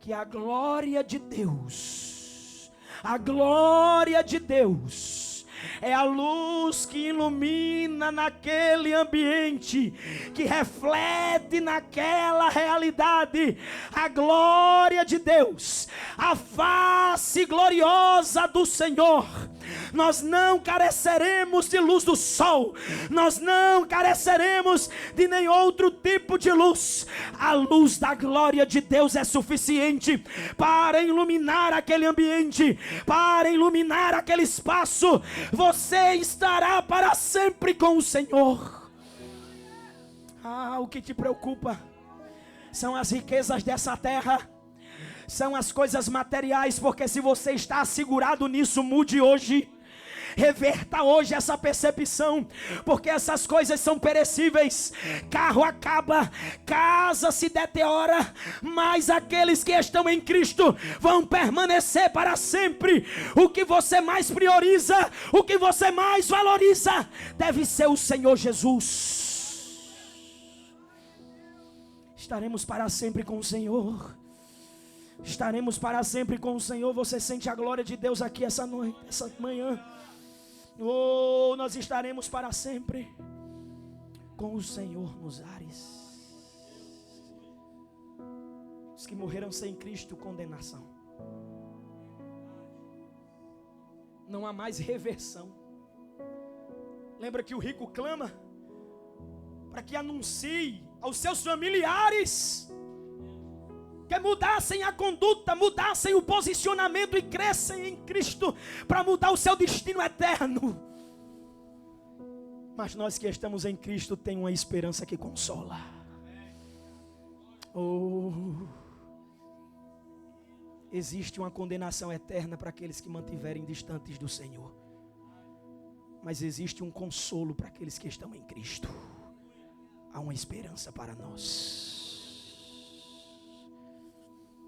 D: que a glória de Deus, é a luz que ilumina naquele ambiente, que reflete naquela realidade a glória de Deus, a face gloriosa do Senhor. Nós não careceremos de luz do sol, nós não careceremos de nenhum outro tipo de luz. A luz da glória de Deus é suficiente para iluminar aquele ambiente, para iluminar aquele espaço. Você estará para sempre com o Senhor. O que te preocupa são as riquezas dessa terra, são as coisas materiais, porque se você está assegurado nisso, mude hoje. Reverta hoje essa percepção, porque essas coisas são perecíveis. Carro acaba, casa se deteriora, mas aqueles que estão em Cristo vão permanecer para sempre. O que você mais prioriza, o que você mais valoriza, deve ser o Senhor Jesus. Estaremos para sempre com o Senhor. Estaremos para sempre com o Senhor. Você sente a glória de Deus aqui essa noite, essa manhã? Nós estaremos para sempre com o Senhor nos ares. Os que morreram sem Cristo, condenação. Não há mais reversão. Lembra que o rico clama para que anuncie aos seus familiares que mudassem a conduta, mudassem o posicionamento e crescem em Cristo para mudar o seu destino eterno. Mas nós que estamos em Cristo temos uma esperança que consola. Existe uma condenação eterna para aqueles que mantiverem distantes do Senhor, mas existe um consolo para aqueles que estão em Cristo. Há uma esperança para nós.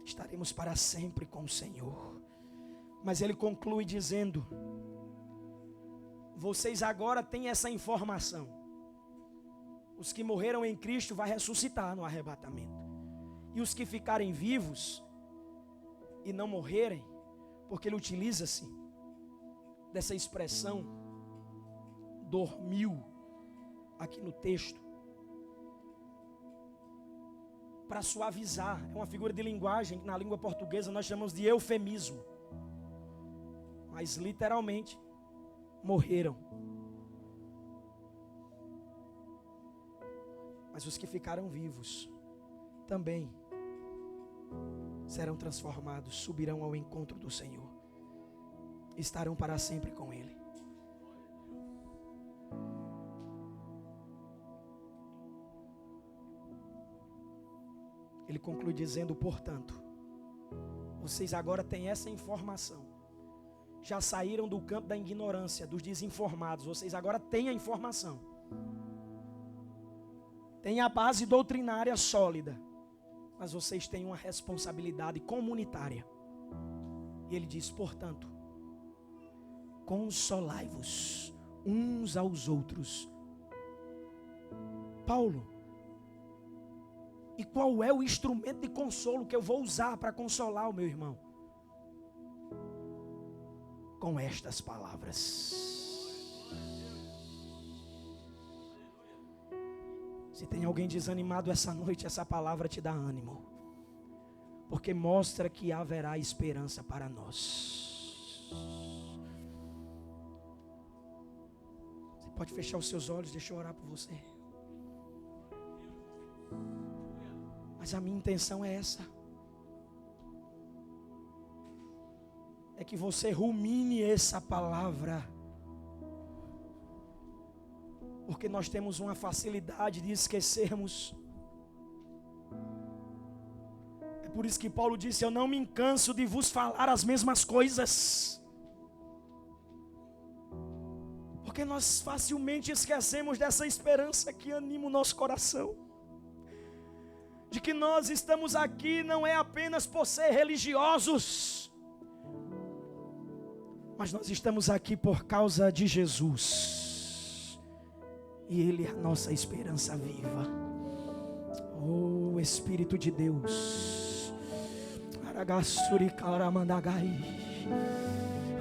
D: Estaremos para sempre com o Senhor. Mas ele conclui dizendo: vocês agora têm essa informação. Os que morreram em Cristo vão ressuscitar no arrebatamento. E os que ficarem vivos e não morrerem, porque ele utiliza-se dessa expressão dormiu aqui no texto, para suavizar. É uma figura de linguagem que na língua portuguesa nós chamamos de eufemismo, mas literalmente morreram. Mas os que ficaram vivos também serão transformados, subirão ao encontro do Senhor, estarão para sempre com Ele. Ele conclui dizendo: portanto, vocês agora têm essa informação, já saíram do campo da ignorância, dos desinformados. Vocês agora têm a informação, têm a base doutrinária sólida, mas vocês têm uma responsabilidade comunitária. E ele diz: portanto, consolai-vos uns aos outros. Paulo, e qual é o instrumento de consolo que eu vou usar para consolar o meu irmão? Com estas palavras. Se tem alguém desanimado essa noite, essa palavra te dá ânimo, porque mostra que haverá esperança para nós. Você pode fechar os seus olhos, deixa eu orar por você. Mas a minha intenção é essa: é que você rumine essa palavra, porque nós temos uma facilidade de esquecermos. É por isso que Paulo disse: eu não me canso de vos falar as mesmas coisas, porque nós facilmente esquecemos dessa esperança que anima o nosso coração, de que nós estamos aqui não é apenas por ser religiosos, mas nós estamos aqui por causa de Jesus, e Ele é a nossa esperança viva. Oh Espírito de Deus,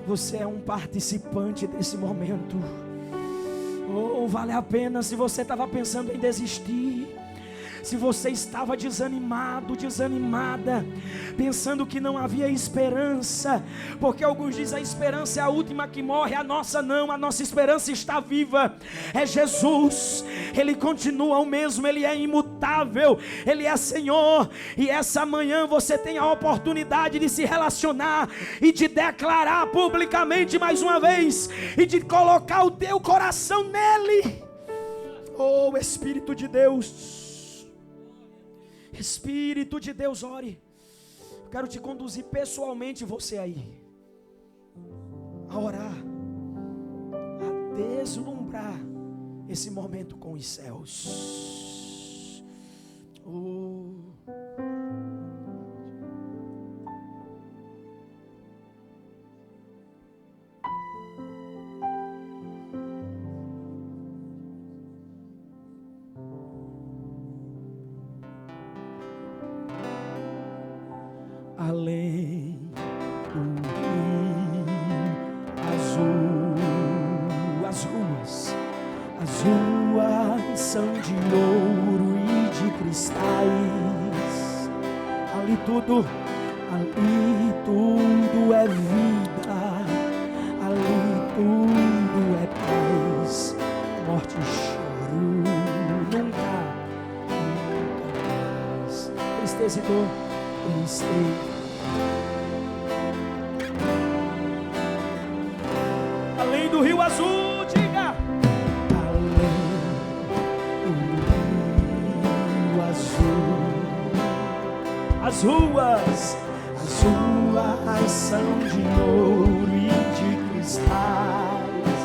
D: você é um participante desse momento. Oh, vale a pena. Se você estava pensando em desistir, se você estava desanimado, desanimada, pensando que não havia esperança, porque alguns dizem a esperança é a última que morre, a nossa não, a nossa esperança está viva, é Jesus, Ele continua o mesmo, Ele é imutável, Ele é Senhor, e essa manhã você tem a oportunidade de se relacionar e de declarar publicamente mais uma vez, e de colocar o teu coração nele. Oh Espírito de Deus, Espírito de Deus, ore. Eu quero te conduzir pessoalmente, você aí, a orar, a deslumbrar esse momento com os céus. Oh. Além do rio azul, as ruas são de ouro e de cristais. Ali tudo é vida, ali tudo é paz, morte e choro, nunca mais, tristeza e dor, tristeza. Além do rio azul, diga. Além do rio azul, as ruas são de ouro e de cristais.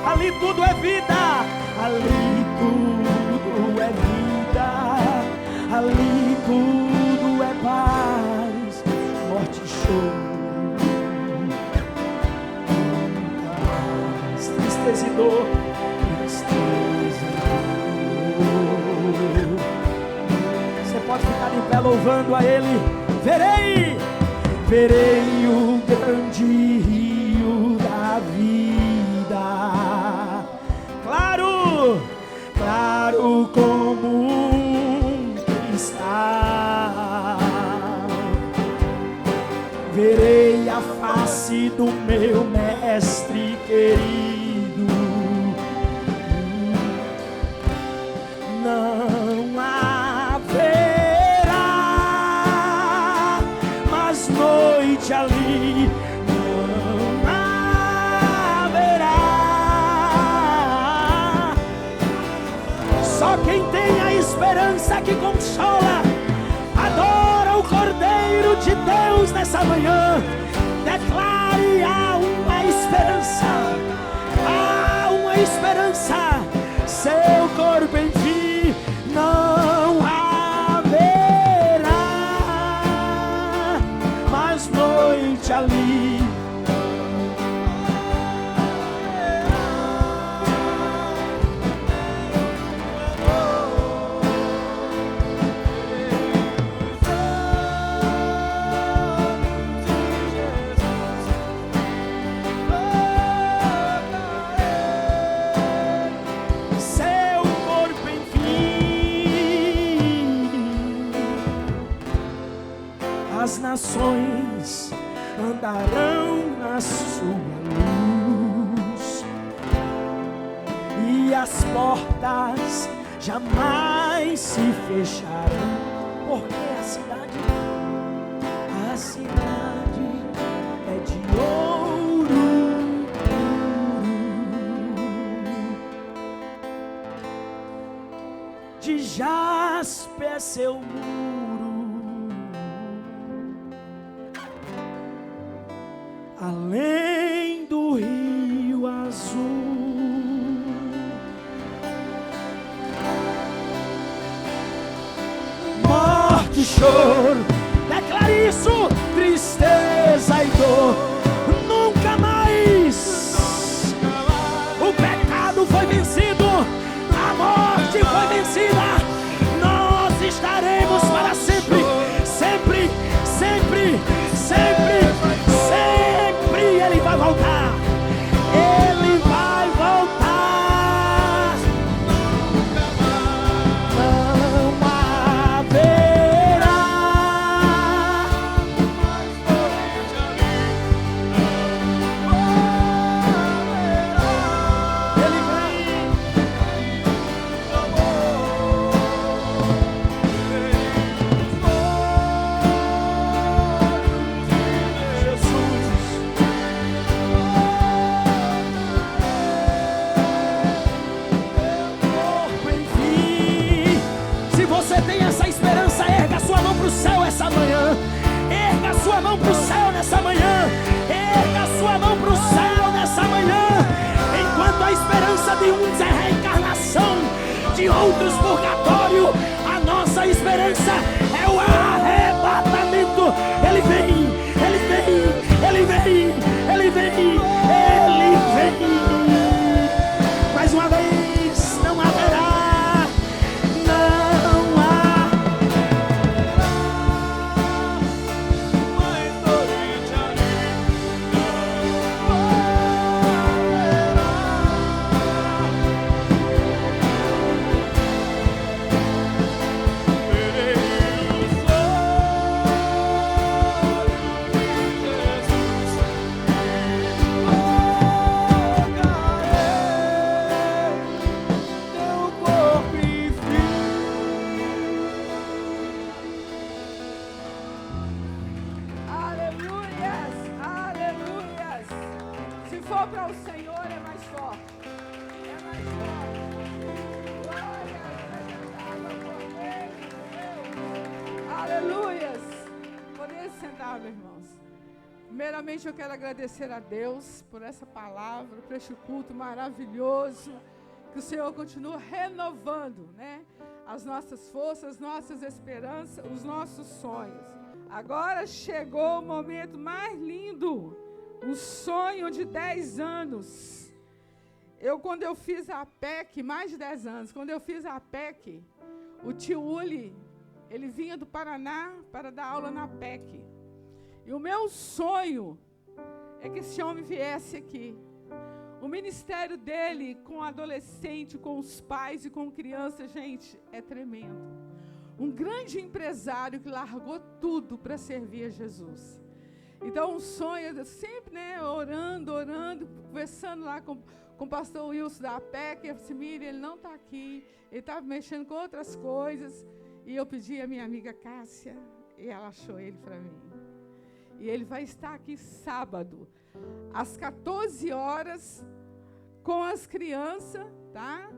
D: Ali tudo é vida, ali tudo é vida, ali tudo é paz, morte e choro. Tristeza e dor, tristeza e dor. Você pode ficar em pé louvando a Ele. Verei o grande rio da vida, claro como um cristal. Verei a face do meu mestre querido. Não haverá mais noite ali, não haverá. Só quem tem a esperança que consola, adora o Cordeiro de Deus nessa manhã. Declare: há uma esperança, há uma esperança. Seu corpo enfim não haverá mais noite ali.
E: as nações andarão na sua luz, e as portas jamais se fecharão, porque a cidade é de ouro puro, de jaspe é seu muro, além do rio azul. Morte e choro, declare isso, tristeza e dor, nunca mais. O pecado foi vencido, a morte foi vencida. Nós estaremos para sempre, sempre, sempre, sempre, sempre. Ele vai voltar, Ele vai voltar. Não haverá. Ele vem. Enfim, se você tem essa esperança, erga sua mão para o céu essa manhã. Erga sua mão para o céu nessa manhã. Erga sua mão para o céu nessa manhã. Enquanto a esperança de uns é reencarnação, de outros purgatório, a nossa esperança é o arrebatamento. Ele vem, Ele vem, Ele vem, Ele vem, Ele vem. Mais uma vez, não haverá, não há.
F: Aleluias, aleluias. Se for para o Senhor é mais forte. É mais forte. Glória ao Cordeiro de Deus. Aleluias. Poder sentar, meus irmãos. Primeiramente eu quero agradecer a Deus por essa palavra, por este culto maravilhoso. Que o Senhor continue renovando, né? As nossas forças, nossas esperanças, os nossos sonhos. Agora chegou o momento mais lindo, um sonho de 10 anos. Quando eu fiz a PEC, mais de 10 anos, quando eu fiz a PEC, o tio Uli, ele vinha do Paraná para dar aula na PEC. E o meu sonho é que esse homem viesse aqui. O ministério dele com adolescente, com os pais e com crianças, gente, é tremendo. Um grande empresário que largou tudo para servir a Jesus. Então, um sonho, sempre, né, orando, conversando lá com o pastor Wilson da PEC. Eu disse, Miriam, ele não está aqui, ele estava mexendo com outras coisas. E eu pedi a minha amiga Cássia, e ela achou ele para mim. E ele vai estar aqui sábado, às 14 horas, com as crianças, tá?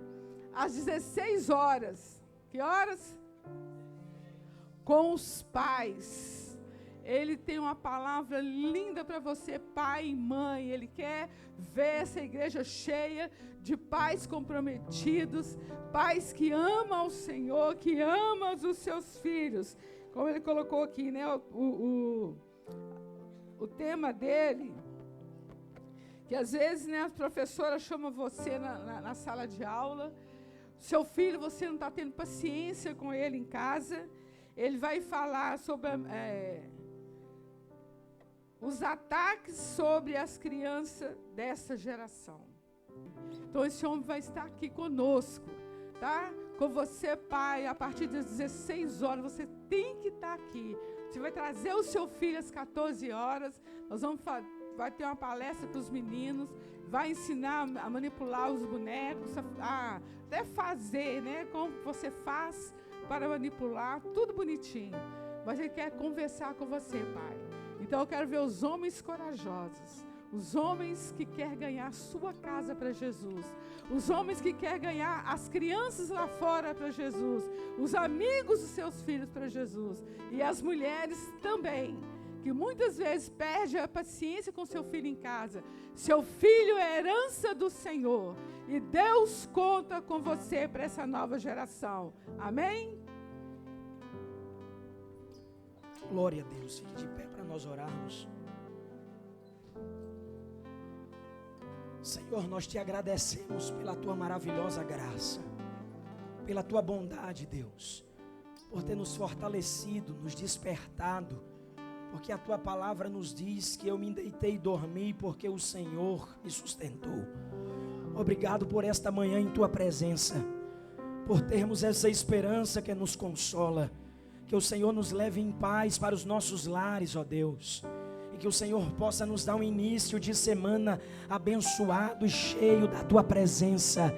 F: Às 16 horas. Que horas? Com os pais. Ele tem uma palavra linda para você, pai e mãe. Ele quer ver essa igreja cheia de pais comprometidos, pais que amam o Senhor, que amam os seus filhos. Como ele colocou aqui, né? O tema dele, que às vezes, né, a professora chama você na sala de aula, seu filho, você não está tendo paciência com ele em casa, ele vai falar sobre os ataques sobre as crianças dessa geração. Então, esse homem vai estar aqui conosco, tá? Com você, pai, a partir das 16 horas, você tem que estar aqui. Você vai trazer o seu filho às 14 horas. Nós vamos vai ter uma palestra para os meninos. Vai ensinar a manipular os bonecos, a até fazer, né? Como você faz para manipular, tudo bonitinho. Mas ele quer conversar com você, Pai. Então eu quero ver os homens corajosos, os homens que querem ganhar sua casa para Jesus, os homens que querem ganhar as crianças lá fora para Jesus, os amigos dos seus filhos para Jesus, e as mulheres também, que muitas vezes perde a paciência com seu filho em casa. Seu filho é herança do Senhor, e Deus conta com você para essa nova geração. Amém?
E: Glória a Deus. Fique de pé para nós orarmos. Senhor, nós te agradecemos pela tua maravilhosa graça, pela tua bondade, Deus, por ter nos fortalecido, nos despertado, porque a tua palavra nos diz que eu me deitei e dormi porque o Senhor me sustentou. Obrigado por esta manhã em tua presença, por termos essa esperança que nos consola. Que o Senhor nos leve em paz para os nossos lares, ó Deus. E que o Senhor possa nos dar um início de semana abençoado e cheio da tua presença,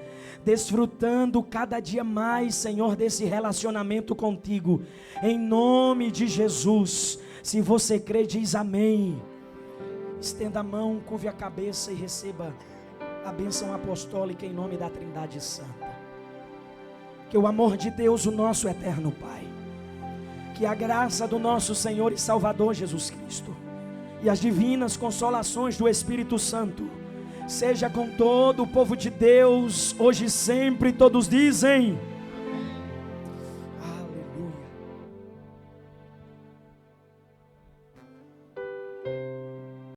E: desfrutando cada dia mais, Senhor, desse relacionamento contigo. Em nome de Jesus. Se você crê, diz amém. Estenda a mão, curve a cabeça e receba a bênção apostólica em nome da Trindade Santa. Que o amor de Deus, o nosso eterno Pai, que a graça do nosso Senhor e Salvador Jesus Cristo e as divinas consolações do Espírito Santo seja com todo o povo de Deus, hoje e sempre. Todos dizem...